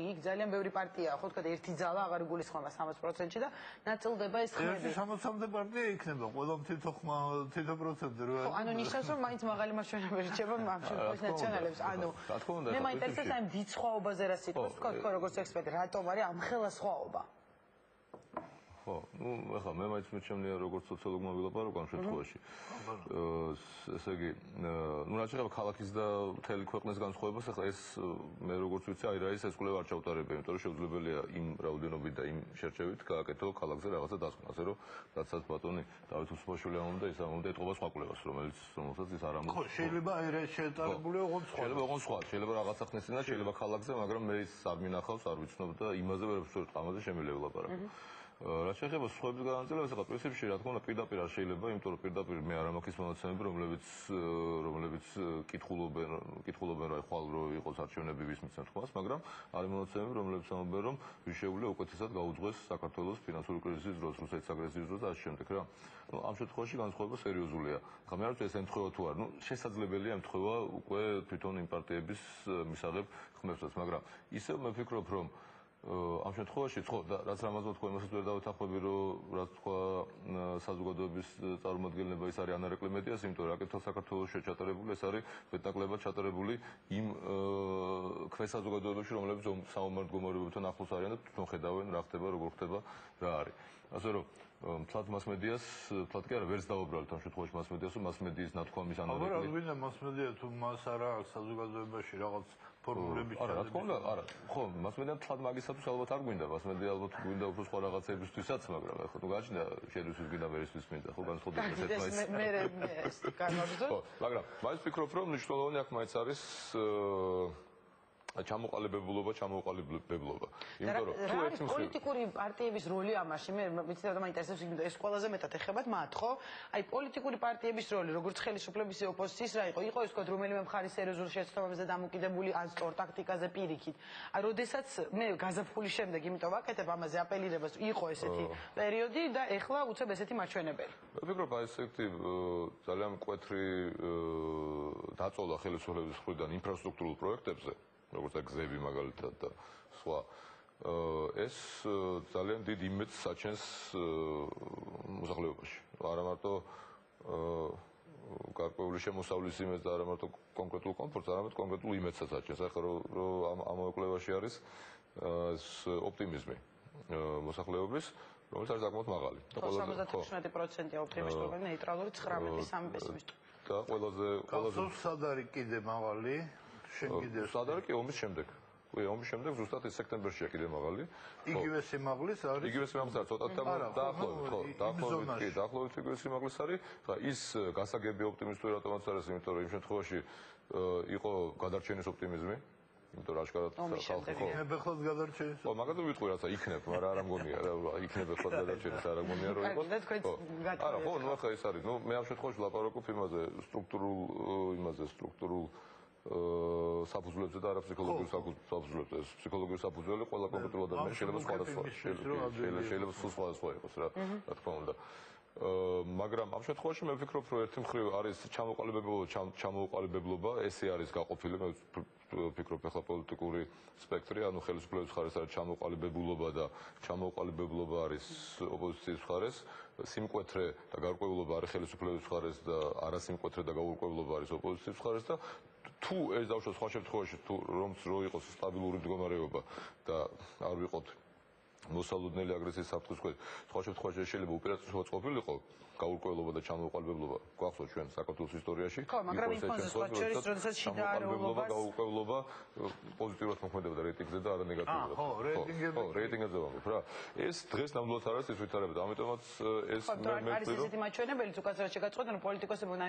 Speaker 1: იქ ძალიან ბევრი პარტიაა, ხო, თქვა ერთი ძალა აღარ იგულისხმება 60%-ში და ნაწილდება ეს ხმები.
Speaker 14: 60-მდე პარტია იქნება, ყველა თითო პროცენტი რო არის.
Speaker 1: ხო, ანუ ნიშნავს, რომ მაინც მაღალი მაჩვენებელი რჩება ამ შემთხვევაში ნაციონალებს. ანუ მე მაინტერესებს აი დიდ სხვაობაზე რა სიტყვას თქვა, თქვა როგორც ექსპერტი, რატომ არის ამხელა სხვაობა?
Speaker 13: ხო, ახლა მე მაინც მეჩემნია როგორც სოციოლოგმა ვილაპარაკო ამ შემთხვევაში. ესე იგი, რაც შეეხება ქალაქის და მთელი ქვეყნის განსხვავებას, ახლა ეს მე როგორც ვიცი, აი რა ის ეს კვლევა არ ჩავტარებ, იმიტომ რომ შეუძლებელია იმ რაოდენობით და იმ შერჩევით გააკეთო ქალაქზე რაღაცა დასკვნა, ასე რომ რაცაც ბატონი დავით უსუფაშვილი ამბობდა, ის ამბობდა ეთყობა სხვა კვლევას, რომელსაც ის არ ამბობს.
Speaker 14: ხო, შეიძლება აი რა შეტარებული ოღონდ სხვა.
Speaker 13: შეიძლება ოღონდ სხვა, შეიძლება რაღაცა ხნესინა, შეიძლება ქალაქზე, მაგრამ მე ის არ მინახავს, არ ვიცნობ და იმაზე ვერ ვსწორებ, ამაზე შემიძლია ვილაპარაკო. რაც შეეხება სხვების განაწილებას, ახლა პრინციპში რა თქმა უნდა პირდაპირ არ შეიძლება, იმიტომ რომ პირდაპირ მე არ ამაქვს მონაცემები, რომლებიც კითხულობენ რა ხვალ რო იყოს არჩევნები ვის მიცემთ ხმას, მაგრამ არის მონაცემები, რომლებიც ამბობენ, რომ ვის შეუძლია უკეთესად გაუძღვეს საქართველოს ფინანსური კრიზისის დროს, რუსეთის აგრესიის დროს და ასე შემდეგ რა. ნუ ამ შემთხვევაში განსხვავება სერიოზულია. ახლა მე არ ვიცი ეს ემთხვევა თუ არა, ნუ შესაძლებელია ემთხვევა უკვე თვითონ იმ პარტიების მისაღებ ხმებსაც, მაგრამ ისევ მე ვფიქრობ, რომ ამ შემთხვევაში ხო რაც რამაზმა თქვა იმასაც ვერ დავეთანხმები რომ რაც თქვა საზოგადოების წარმომადგენლება ის არის ანარეკლე მედიას იმიტომ რომ აკეთილ საქართველოში ჩატარებული ეს არის მეტნაკლებად ჩატარებული იმ ქვესაზოგადოებაში რომლებიც საომარ მდგომარეობებთან ახლოს არიან და თვითონ ხედავენ რა ხდება როგორ ხდება რა არის ასე რომ თლად მასმედიას თლად კი არა ვერც დავუბრალეთ ამ შემთხვევაში მასმედიას რომ მასმედიის ნათქვამის ანარეკლე
Speaker 14: აბა რა გვინდა მასმედია თუ მას არა აქვს საზოგადოებაში რაღაც ფორმულები
Speaker 13: არა, რა თქმა უნდა, არა. ხო, მასმედია თლად მაგისათვის ალბათ არ გვინდა, მასმედია ალბათ გვინდა უფრო სხვა რაღაცებისთვისაც, მაგრამ ხო თუ გაჩნდა შედუსის გინდა ვერისთვის მინდა, ხო განსხვავდება ესეთ მაინც.
Speaker 1: მე ეს განვაგრძო.
Speaker 13: ხო, მაგრამ მაინც ვფიქრობ, რომ მნიშვნელოვანი აქ მაინც არის ჩამოყალიბებულობა. იმიტომ რომ თუ ერთი
Speaker 1: პოლიტიკური პარტიების როლი ამაში მე ვიცი რა მაინტერესებს ეს ყველაზე მეტად ეხებათ მათ, ხო? აი პოლიტიკური პარტიების როლი, როგორც ხელისუფლების ოპოზიციის რა იყო ის თქვა რომელიმე მხარის სერიოზულ შეცდომებზე დამოკიდებული ან სწორ ტაქტიკაზე პირიქით. აი როდესაც მე გაზაფხულის შემდეგ იმიტომ ვაკეთებ ამაზე აპელირებას იყო ესეთი პერიოდი და ეხლა უცებ ესეთი მაჩვენებელი.
Speaker 13: მე ვფიქრობ აი ესეთი ძალიან მკვეთრი დაწოლა ხელისუფლების მხრიდან ინფრასტრუქტურულ პროექტებზე როგორც გზები მაგალითად და სხვა ეს ძალიან დიდ იმედს საჩენს მოსახლეობაში. არა მარტო გარკვეული შემოსავლის იმედს და არა მარტო კონკრეტულ კომფორტს, არამედ კონკრეტულ იმედსაც აჩენს. ახლა რომ ამ მოკლებაში არის ეს ოპტიმიზმი მოსახლეობის, რომელიც არის საკმაოდ მაღალი.
Speaker 1: 77% ოპტიმისტური, ნეიტრალური 19 პესიმისტური.
Speaker 13: და ყველაზე
Speaker 14: სად არის კიდე მაღალი?
Speaker 13: სად არის კი ომის შემდეგ. ომის შემდეგ ზუსტად ეს სექტემბერშია კიდე მაღალი.
Speaker 14: იგივე სიმაღლის არის.
Speaker 13: იგივე სიმაღლის არის, ცოტა დაახლოებით, ხო, დაახლოებით იგივე სიმაღლის არის. ხა ის გასაგები ოპტიმისტური რატომაც არის, იმიტომ რომ იმ შემთხვევაში იყო გადარჩენის ოპტიმიზმი. იმიტომ რომ აშკარად ხალხი ხო.
Speaker 14: იქნებ ახლად გადარჩენის.
Speaker 13: ხო, მაგაზე ვიტყვი რაცა იქნებ, მაგრამ არ ამგონია რა, იქნებ ახლად გადარჩენის, არ ამგონია რომ იყოს. არა, ხო, ნუ ახლა ეს არის. ნუ მე ამ შემთხვევაში ლაპარაკობ იმაზე, სტრუქტურულ საფუძვლებზე და არა ფსიქოლოგიურ საფუძვლებზე. ეს ფსიქოლოგიური საფუძველი ყველა კონკრეტულ ადამიანს შეიძლება სხვადასხვა შეიძლება სხვადასხვა იყოს რა თქმა უნდა. მაგრამ ამ შემთხვევაში მე ვფიქრობ, რომ ერთი მხრივ არის ჩამოუყალიბებლობა, ესე არის გაყოფილი, მე ვფიქრობ ახლა პოლიტიკური სპექტრი, ანუ ხელისუფლების მხარეს არის ჩამოუყალიბებულობა და ჩამოუყალიბებლობა არის ოპოზიციის მხარეს, სიმკვეთრე და გარკვეულობა არის ხელისუფლების მხარეს და არასიმკვეთრე და გაურკვევლობა არის ოპოზიციის მხარეს და თუ ეს დავუშვათ სხვა შემთხვევაში თუ რომც რო იყოს სტაბილური მდგომარეობა და არ ვიყოთ მოსალოდნელი აგრესიის საფრთხის ქვეშ, სხვა შემთხვევაში შეიძლება უპირატესობას ყოფილიყო გაურკვევლობა და ჩამოუყალიბებლობა. გვახსოვს ჩვენ საქართველოს ისტორიაში.
Speaker 1: ხო, მაგრამ იმ ფონზე სხვა შორის, როდესაც შიდა
Speaker 13: არაულობას გაურკვევლობა პოზიტიურად მოქმედებდა რეიტინგზე და არა ნეგატიურად.
Speaker 14: ხო,
Speaker 13: რეიტინგებზე ვამბობ რა. ეს დღეს ნამდვილად არ არის ის ვითარებდა. ამიტომაც ეს
Speaker 1: მე არის ესეთი მაჩვენებელიც უკაცრავად შეგაწყვეტენ, რომ პოლიტიკოსებმა უნდა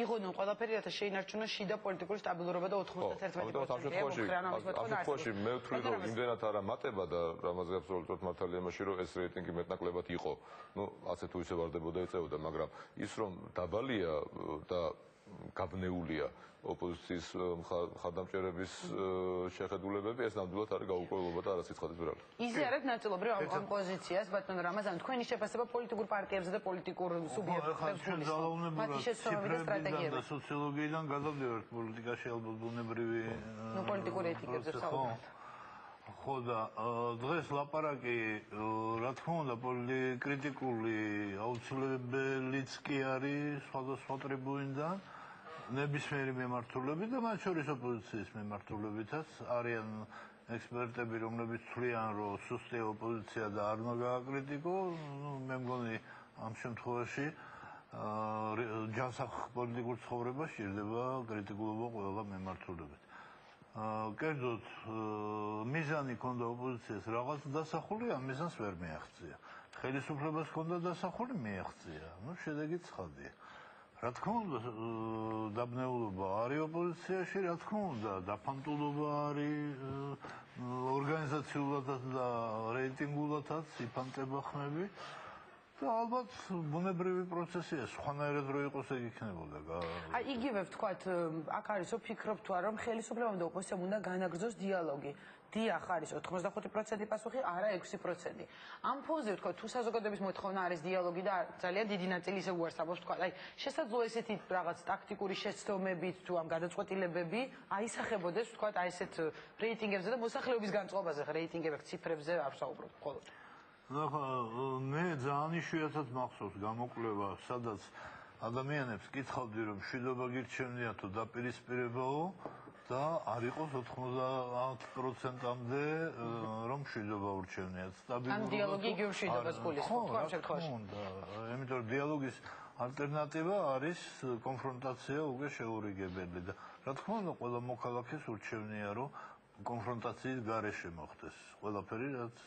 Speaker 1: იღონონ ყველაფერი, რათა შეინარჩუნონ შიდა პოლიტიკური სტაბილურობა და 91%.
Speaker 13: ამ შემთხვევაში მე ვთვლი, რომ იმდენად არა მატება და რამაზე აბსოლუტურად მართალია იმაში, რომ ეს რეიტინგი მეტნაკლებად იყო. ნუ ასე თუ ისე ვარდებოდა ეწეოდა, მაგრამ ის რომ დაბალია და გაბნეულია ოპოზიციის მხარდამჭერების შეხედულებები, ეს ნამდვილად არის გაურკვევლობა და არასიცხადის ბრალი.
Speaker 1: იზიარებთ ნაწილობრივ ამ პოზიციას, ბატონ რამაზან, თქვენი შეფასება პოლიტიკურ პარტიებზე და პოლიტიკურ სუბიექტებს გულისხმობს. მათი შეცდომები და სტრატეგიები.
Speaker 14: და სოციოლოგიიდან გადავდივართ პოლიტიკაში ალბათ ბუნებრივი
Speaker 1: პოლიტიკური ეთიკებზე ვსაუბრობთ.
Speaker 14: ხო და დღეს ლაპარაკი რა თქმა უნდა კრიტიკული აუცილებელიც კი არის სხვადასხვა ტრიბუნიდან ნებისმიერი მიმართულებით და მათ შორის ოპოზიციის მიმართულებითაც არიან ექსპერტები რომლებიც თვლიან რომ სუსტია ოპოზიცია და არ უნდა გააკრიტიკო მე მგონი ამ შემთხვევაში ჯანსაღ პოლიტიკურ ცხოვრებას სჭირდება კრიტიკულობა ყველა მიმართულებით. კერძოდ მიზანი ქონდა ოპოზიციას რაღაც დასახული, ამ მიზანს ვერ მიაღწია. ხელისუფლებას ქონდა დასახული, მიაღწია. ნუ შედეგი ცხადია. რა თქმა უნდა, დაბნეულობა არის ოპოზიციაში, რა თქმა უნდა, დაფანტულობა არის ორგანიზაციულადაც და რეიტინგულადაც იფანტება ხმები. და ალბათ ბუნებრივი პროცესია, სხვანაირად რო იყოს ეგ იქნებოდა.
Speaker 1: აი იგივე ვთქვათ, აქ არისო ფიქრობთ თუ არა, რომ ხელისუფლებამ და ოპოზიციამ უნდა განაგრძოს დიალოგი. დიახ, არის 85% პასუხი, არა 6%. ამ ფონზე ვთქვა, თუ საზოგადოების მოთხოვნა არის დიალოგი და ძალიან დიდი ნაწილი ისე უარსაბობს ვთქვა, აი შესაძლოა ესეთი რაღაც ტაქტიკური შეცდომებით თუ ამ გადაწყვეტილებები აისახებოდეს ვთქვა, აი ესეთ რეიტინგებზე და მოსახლეობის განწყობაზე, რეიტინგებზე, ციფრებზე არ ვსაუბრობ მხოლოდ.
Speaker 14: მე ძალიან იშვიათად მახსოვს გამოკვლევა, სადაც ადამიანებს კითხავდი, რომ მშვიდობა გირჩევნია თუ დაპირისპირებაო და არ იყოს 90%-მდე რომ მშვიდობა ურჩევნიათ.
Speaker 1: ან დიალოგი იგივე მშვიდობას გულისხმობს ამ შემთხვევაში.
Speaker 14: იმიტომ რომ დიალოგის ალტერნატივა არის კონფრონტაცია უკვე შეურიგებელი და რა თქმა უნდა ყველა მოქალაქეს ურჩევნია რომ კონფრონტაციის გარეშე მოხდეს ყველაფერი რაც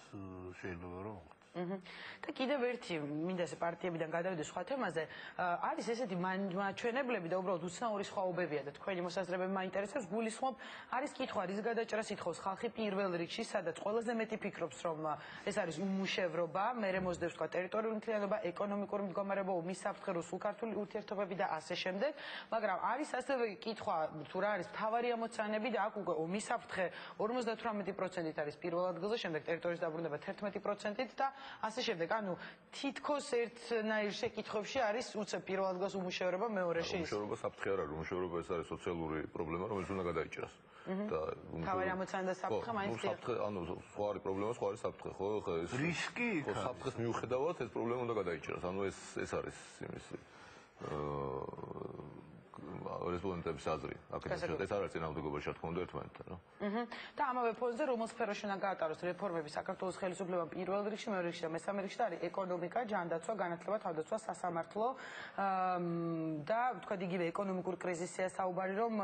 Speaker 14: შეიძლება რომ მოხდეს.
Speaker 1: და კიდევ ერთი მინდა ეს პარტიებიდან გადავიდე სხვა თემაზე, არის ესეთი მაჩვენებლები და უბრალოდ უცნაური სხვაობებია და თქვენი მოსაზრებები მაინტერესებს, გულისხმობ, არის კითხვა, რის გადაჭრას ითხოვს ხალხი პირველ რიგში, სადაც ყველაზე მეტი ფიქრობს, რომ ეს არის უმუშევრობა, მერე მოსდევს თქვა ტერიტორიული მთლიანობა, ეკონომიკური მდგომარეობა, ომის საფრთხე, რუსულ-ქართული ურთიერთობები და ასე შემდეგ, მაგრამ არის ასევე კითხვა, თუ რა არის მთავარი ამოცანები და აქ უკვე ომის საფრთხე 58%-ით არის პირველ ადგილზე, შემდეგ ტერიტორიის დაბრუნება 11%-ით და ასე შემდეგ, ანუ თითქოს ერთნაირ შეკითხვებში არის უცებ პირველ ადგილს უმუშევრობა, მეორეში ის.
Speaker 13: უმუშევრობა საფრთხე არ არის, უმუშევრობა ეს არის სოციალური პრობლემა, რომელიც უნდა გადაიჭრას. და
Speaker 1: თავი ამოცანა და საფრთხე მაინც
Speaker 13: საფრთხე, ანუ სხვა არის პრობლემა, სხვა არის საფრთხე, ხო? ეს
Speaker 14: რისკი იქ არის.
Speaker 13: საფრთხეს მიუხედავად ეს პრობლემა უნდა გადაიჭრას. ანუ ეს არის იმისი რესპონდენტების აზრი. აქედან ეს არ არის წინააღმდეგობაში, რა თქმა უნდა, ერთმანეთთან, რა.
Speaker 1: და ამავე ფონზე რომელ სფეროში უნდა გაატაროს რეფორმები საქართველოს ხელისუფლებამ პირველ რიგში, მეორე რიგში და მესამე რიგში არის ეკონომიკა, ჯანდაცვა, განათლება, თავდაცვა, სასამართლო და ვთქვათ იგივე ეკონომიკური კრიზისია საუბარი, რომ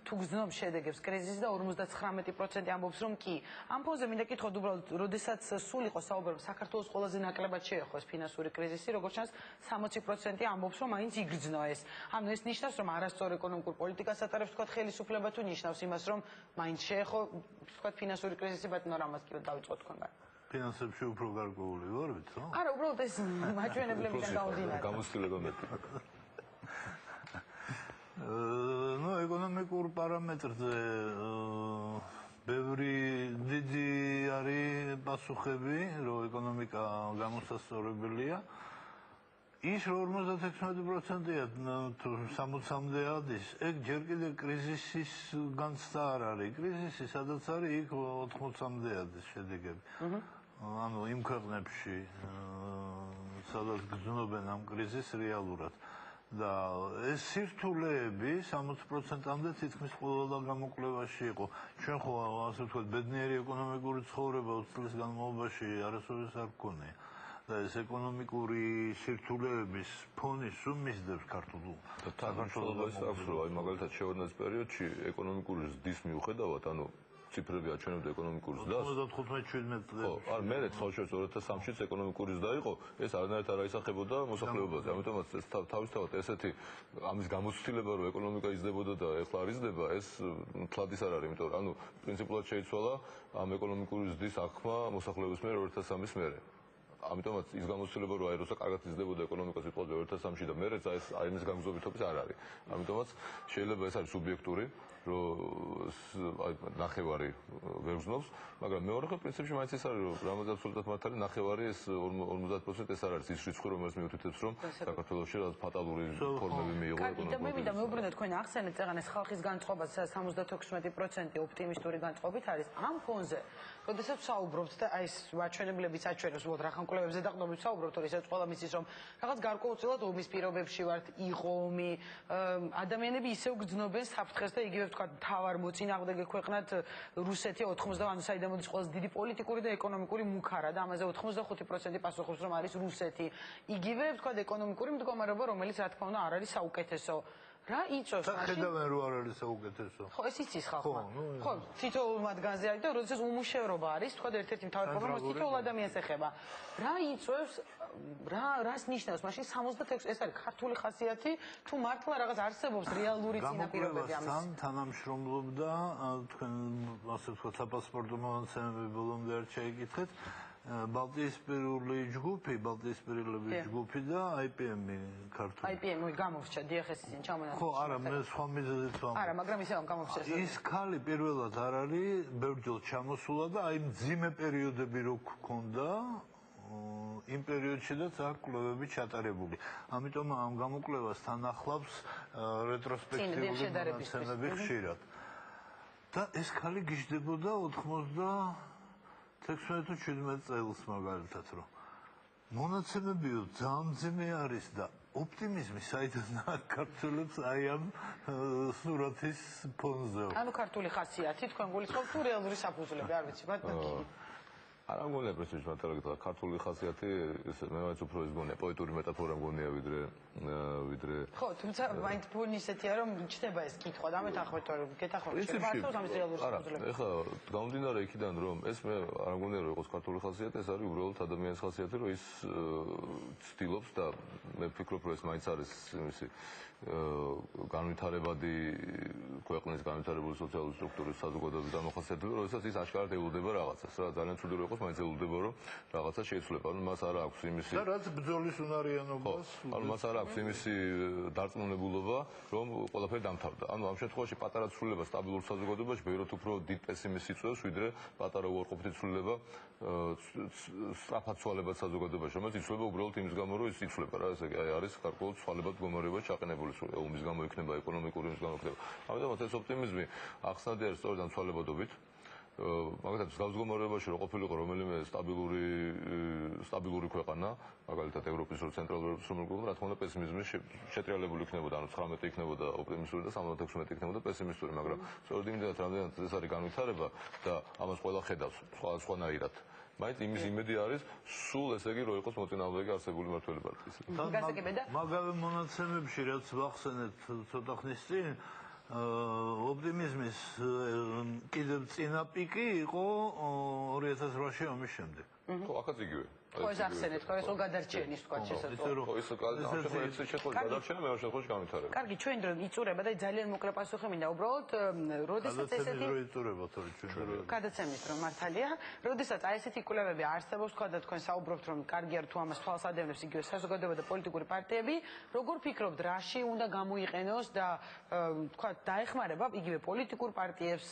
Speaker 1: თუ გრძნობს შედეგებს კრიზისი და 59% ამბობს, რომ კი. ამ ფონზე მინდა კითხოთ უბრალოდ, როდესაც სულ იყო საუბარი, საქართველოს ყველაზე ნაკლებად შეეხო ეს ფინანსური კრიზისი, როგორც ჩანს 60% ამბობს, რომ მაინც იგრძნო ეს. ანუ ეს ნიშნავს, რომ არასწორ ეკონომიკურ პოლიტიკას ატარებს თქვათ ხელისუფლება თუ ნიშნავს იმას, რომ მაინც შეეხო თქვათ ფინანსური კრიზისი ბატონო რამაზკიო დავიწყო თქვენგან.
Speaker 14: ფინანსებში უფრო გარკვეული ვართ, ხო?
Speaker 1: არა, უბრალოდ ეს მაჩვენებლებიდან გამომდინარე.
Speaker 13: გამოცდილება მეტი.
Speaker 14: ნუ ეკონომიკურ პარამეტრზე ბევრი დიდი არის პასუხები, რომ ეკონომიკა გამოსასწორებელია. ის 56%-ია თუ 60-მდე ადის, ეგ ჯერ კიდევ კრიზისის განცდა არ არის. კრიზისი სადაც არის, იქ 80-მდე ადის შედეგები. ანუ იმ ქვეყნებში, სადაც გრძნობენ ამ კრიზისს რეალურად. და ეს სირთულეები 60%-მდე თითქმის ყველა გამოკვლევაში იყო. ჩვენ ხო ასე ვთქვათ, ბედნიერი ეკონომიკური ცხოვრება 20 წლის განმავლობაში არასოდეს არ გქონია. და ეს ეკონომიკური სირთულეების ფონი სულ მისდევს ქართულ
Speaker 13: საქართველოს აქვს, რომ აი მაგალითად შევარდნაძის პერიოდში ეკონომიკური ზრდის მიუხედავად, ანუ ციფრები აჩვენებდა ეკონომიკური ზრდას.
Speaker 14: 95-17 წლებში.
Speaker 13: ხო, არ მე ცხოვრობ 2003-ში ეკონომიკური ზრდა იყო, ეს არანაირად არ აისახებოდა მოსახლეობაზე. ამიტომაც ეს თავისთავად ესეთი ამის გამოცდილება, რომ ეკონომიკა იზრდებოდა და ეხლა არ იზრდება, ეს თლადის არ არის, იმიტომ რომ ანუ პრინციპულად შეიცვალა ამ ეკონომიკური ზრდის აღქმა მოსახლეობის მიერ 2003-ის მერე. ამიტომაც ის გამოცდილება რომ აი როცა კარგად იზრდებოდა ეკონომიკა სიტყვაზე 2003-ში და მერე ეს აიმის გამგზავრებითობის არ არის. ამიტომაც შეიძლება ეს არის სუბიექტური, რომ აი ნახევარი ვერ გზნობს, მაგრამ მეორე ხო პრინციპში მაინც ეს არის, რომ რამაც აბსოლუტურად მათ არის ნახევარი ეს 50% ეს არ არის ის რიცხვი, რომელიც მიუთითებს, რომ საქართველოში რაღაც ფატალური ფორმები მიიღო ეკონომიკაში.
Speaker 1: და მე მინდა მეუბრუნდეთ თქვენ ახსენეთ წეგან ეს ხალხის განწყობა 76% ოპტიმისტური განწყობით არის ამ ფონზე. როდესაც საუბრობთ და აი ეს მაჩვენებლებიც აჩვენებს, უბრალოდ რა ხანკვლევებზე დაყნობით საუბრობთ, რომ ისეც ყველა მისის, რომ რაღაც გარკვეულწილად ომის პირობებში ვართ, იყო ომი, ადამიანები ისევ გრძნობენ საფრთხეს და იგივე ვთქვათ, თავარ მოწინააღმდეგე ქვეყნად რუსეთი 80, ანუ საიდან მოდის ყველაზე დიდი პოლიტიკური და ეკონომიკური მუქარა და ამაზე 85% პასუხობს, რომ არის რუსეთი. იგივე ვთქვათ, ეკონომიკური მდგომარეობა, რომელიც რა თქმა უნდა არ არის საუკეთესო. რა იწევს
Speaker 14: მაშინ? ხედავენ რომ არ არის საუკეთესო.
Speaker 1: ხო, ეს იცის ხალხმა. ხო, თითოეულ მათგანზე არის და როდესაც უმუშევრობა არის, თქვა ერთ-ერთი მთავარი პრობლემა თითოეულ ადამიანს ეხება. რა იწევს, რას ნიშნავს მაშინ 66 ეს არის ქართული ხასიათი თუ მართლა რაღაც არსებობს რეალური წინაპირობები ამის?
Speaker 14: გამოკვლევასთან თანამშრომლობდა თქვენ ასე ვთქვათ, საპასპორტო მონაცემები ბოლომდე არ ჩაიკითხეთ. ბალტიისპირული ჯგუფი, ბალტიისპირელების ჯგუფი და IPM-ი ქართული.
Speaker 1: IPM-ი გამორჩა დიახესისին ჩამონადებული.
Speaker 14: ხო, არა, მე სხვა მიზეზით ვამბობ.
Speaker 1: არა, მაგრამ ისევ გამორჩა.
Speaker 14: ის ქალი პირველად არ არის ბერძოლ ჩამოსულა და აი მძიმე პერიოდები რო გქონდა იმ პერიოდშიდაც აქ კვლევები ჩატარებული. ამიტომ ამ გამოკვლევასთან ახლავს რეტროსპექტიული მონაცემები ხშირად. და ეს ქალი გიждდებოდა 96-17 წელს მაგალითად რომ მონაცემებიო ძალიან მძიმე არის და ოპტიმიზმი საიდან ქართველებს აი ამ სურათის ფონზე.
Speaker 1: ანუ ქართული ხასიათი თქვენ გულისხმობთ თუ რეალური საფუძვლები არ ვიცი ბატონო.
Speaker 13: არ ამგონია პრესტიჟი მათემატიკა ქართული ხასიათი მე მაინც უფრო ის გონია პოეტური მეტაფორა მგონია ვიდრე
Speaker 1: ხო თუმცა მაინც ფონი ისეთია რომ ჩდება ეს კითხვა და მე თანხმობთ რომ გეთახმობთ მართავს ამის რეალური საფუძვლები.
Speaker 13: არა ეხლა გამომდინარე იქიდან რომ ეს მე არ მგონია რომ იყოს ქართული ხასიათი ეს არის უბრალოდ ადამიანის ხასიათი რომ ის ცდილობს და მე ვფიქრობ რომ ეს მაინც არის იმისი განვითარებადი ქვეყნის განვითარებული სოციალური სტრუქტურის საზოგადოების დამახასიათებელი, როდესაც ის აშკარად ელოდება რაღაცას, რა ძალიან ცუდი რო იყოს, მაინც ელოდება რომ რაღაცა შეიცვლება, ანუ მას არ აქვს იმისი
Speaker 14: და რაც ბრძოლის უნარიანობას,
Speaker 13: ანუ მას არ აქვს იმისი დარწმუნებულობა, რომ ყველაფერი დამთავრდა. ანუ ამ შემთხვევაში პატარა ცვლილება სტაბილურ საზოგადოებაში ბევრად უფრო დიდ პესიმიზმს იწვევს, ვიდრე პატარა უარყოფითი ცვლილება სწრაფად ცვალებად საზოგადოებაში, რომელიც იცვლება უბრალოდ იმის გამო, რომ ის იცვლება რა, ესე იგი არის გარკვეულ ცვალებად მდგომარეობაში ჩაყენებული. ომის გამო იქნება ეკონომიკური ომის გამო იქნება. ამიტომ ეს ოპტიმიზმი ახსნადი არის სწორედ ამ ცვალებადობით. მაგალითად მსგავს მდგომარეობაში რო ყოფილიყო რომელიმე სტაბილური ქვეყანა, მაგალითად ევროპის რო ცენტრალური ევროპის რომ გქონდა, რა თქმა უნდა პესიმიზმი შეტრიალებული იქნებოდა, ანუ 19 იქნებოდა ოპტიმისტური და 76 იქნებოდა პესიმისტური, მაგრამ სწორედ იმედად რამდენად ეს არის განვითარება და ამას ყველა ხედავს სხვადასხვანაირად. მაინც იმის იმედი არის სულ ესე იგი რომ იყოს მოწინააღმდეგე არსებული მმართველი პარტიის.
Speaker 14: მაგავე მონაცემებში რაც ვახსენეთ ცოტა ხნის წინ ოპტიმიზმის კიდევ წინა პიკი იყო 2008-ში ომის შემდეგ.
Speaker 13: ხო, ახაც იგივე.
Speaker 1: ხო, ეს ახსენეთ, ხო, ეს გადარჩენის თქვა შესაძლოა.
Speaker 13: ხო, ის გადარჩენა მეორე შემთხვევაში განვითარება.
Speaker 1: კარგი, ჩვენ დრო იწურება და ძალიან მოკლე პასუხი მინდა. უბრალოდ, როდესაც ესეთი
Speaker 14: იწურება თორე ჩვენ
Speaker 1: გადაცემის დრო მართალია, როდესაც აი ესეთი კვლევები არსებობს, თქვა და თქვენ საუბრობთ რომ კარგია თუ ამას თვალს ადევნებს იგივე საზოგადოება და პოლიტიკური პარტიები, როგორ ფიქრობთ, რაში უნდა გამოიყენოს და თქვა დაეხმარება იგივე პოლიტიკურ პარტიებს,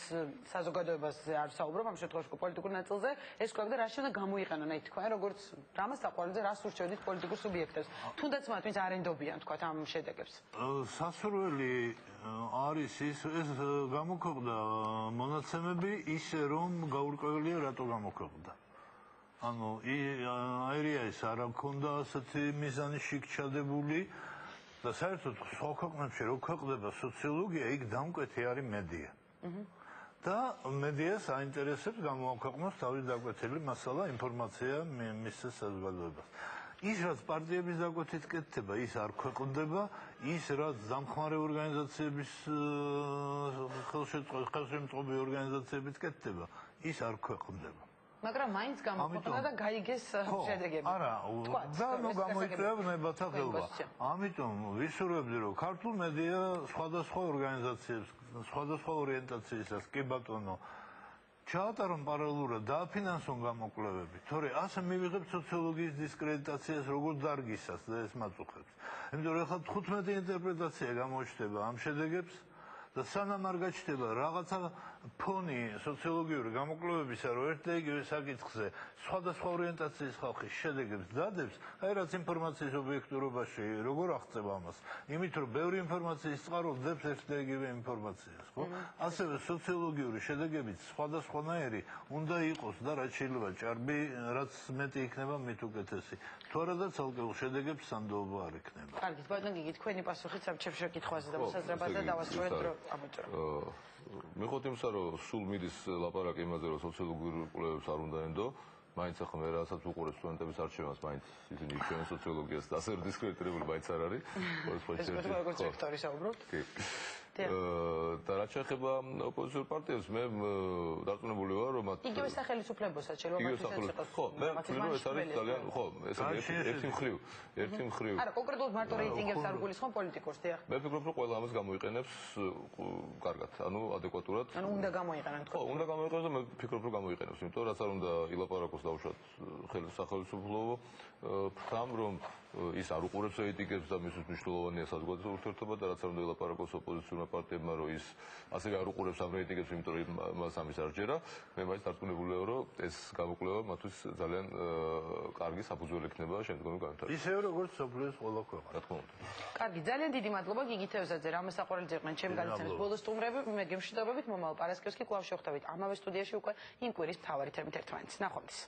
Speaker 1: საზოგადოებას არ საუბრობ ამ შემთხვევაში პოლიტიკურ ნაწილზე, ეს კვლევა და რაში უნდა გამოიყენონ აი თქვენ როგორც რამას საყვარელზე რას ურჩევდით პოლიტიკურ სუბიექტებს თუნდაც მათ ვინც არენდობიან თქვა ამ შედეგებს
Speaker 14: სასურველი არის ეს გამოქვეყნდა მონაცემები ისე რომ გაურკვეველია რატო გამოქვეყნდა ანუ აირია ის არ მქონდა ასეთი მიზანი შიგჩადებული და საერთოდ სხვა ქვეყნებში რო ქვეყნდება სოციოლოგია იქ დამკვეთი არის მედია და მედიას აინტერესებს გამოაქვეყნოს თავის დაკვეთილი მასალა, ინფორმაცია მისცეს საზოგადოებას. ის რაც პარტიების დაკვეთით კეთდება, ის არ ქვეყნდება, ის რაც დამხმარე ორგანიზაციების ხელშემწყობი ორგანიზაციებით კეთდება, ის არ ქვეყნდება.
Speaker 1: მაგრამ მაინც გამოქვეყნდა და გაიგეს შედეგები.
Speaker 14: არა, და ნუ გამოიწვია ნებათა ხელვა. ამიტომ ვისურვებდი რომ ქართულ მედია სხვადასხვა ორგანიზაციებს, სხვადასხვა ორიენტაციისას კი ბატონო ჩაატარონ პარალელურად დააფინანსონ გამოკვლევები. თორე ასე მივიღებთ სოციოლოგიის დისკრედიტაციას როგორ დარგისას და ეს მაწუხებს. იმიტომ რომ ახლა 15 ინტერპრეტაცია გამოჩნდება ამ შედეგებს და სანამ არ გაჩნდება რაღაცა ფონი სოციოლოგიური გამოკვლევებისა, რომ ერთ და იგივე საკითხზე სხვადასხვა ორიენტაციის ხალხი შედეგებს დადებს, აი რაც ინფორმაციის ობიექტურობაში როგორ აღწევ ამას, იმით რომ ბევრი ინფორმაციის წყარო დებს ერთ და იგივე ინფორმაციას, ხო? ასევე სოციოლოგიური შედეგებიც სხვადასხვანაირი უნდა იყოს და რაც შეიძლება ჭარბი, რაც მეტი იქნება, მით უკეთესი. თუ არა და ცალკეულ შედეგებს სანდოობა არ იქნება.
Speaker 1: კარგი, ბატონო გიგი, თქვენი პასუხით საბჭოებში შეკითხვაზე და მოსაზრებაზე დავასრულეთ დრო ამოჭრა.
Speaker 13: მიხოთ იმისა, რომ სულ მიდის ლაპარაკი იმაზე, რომ სოციოლოგიური კვლევებს არ უნდა ენდო, მაინც ახლა მე რასაც უყურებ სტუდენტების არჩევანს, მაინც ისინი ჩვენ სოციოლოგიას და ასე დისკრედიტირებული მაინც არ არის.
Speaker 1: ეს როგორც რექტორი საუბრობთ?
Speaker 13: კი. და რაც შეეხება ოპოზიციურ პარტიებს, მე დარწმუნებული ვარ, რომ მათ
Speaker 1: იგივე სახელმწიფოებსაც შეიძლება
Speaker 13: ხო, მე ვფიქრობ, რომ ეს არის ძალიან, ხო, ეს არის ერთი მხრივ.
Speaker 1: არა, კონკრეტულად მარტო რეიტინგებს არ გულისხმობ პოლიტიკურს, დიახ.
Speaker 13: მე ვფიქრობ, რომ ყველა ამას გამოიყენებს კარგად, ანუ ადეკვატურად.
Speaker 1: ანუ უნდა გამოიყენონ თქო.
Speaker 13: ხო, უნდა გამოიყენოს და მე ვფიქრობ, რომ გამოიყენებს, იმიტომ რომ რაც არ უნდა ილაპარაკოს დაუშვათ სახელმწიფო ფრთამ, რომ ის არ უყურებს რეიტინგებს და მისთვის მნიშვნელოვანია საზოგადოებრივი ურთიერთობა და რაც არ უნდა ილაპარაკოს ოპოზიციურმა პარტიებმა, რომ ის ასევე არ უყურებს ამ რეიტინგებს, იმიტომ რომ მას ამის არ ჯერა, მე მაინც დარწმუნებული ვარ, რომ ეს გამოკვლევა მათთვის ძალიან კარგი საფუძველი იქნება შემდგომი განვითარებისთვის.
Speaker 14: ისევე როგორც სოფლის ყველა ქვეყანა.
Speaker 13: რა თქმა უნდა.
Speaker 1: კარგი, ძალიან დიდი მადლობა გიგი თევზაძე, რამესაყვარელი იყვნენ ჩემი გადაცემის ბოლოს სტუმრები, მე გემშვიდობებით მომავალ პარასკევს კი კვლავ შევხვდებით ამავე სტუდიაში უკვე იმ კვირის მთავარი თემით ერთმანეთს. ნახვამდის.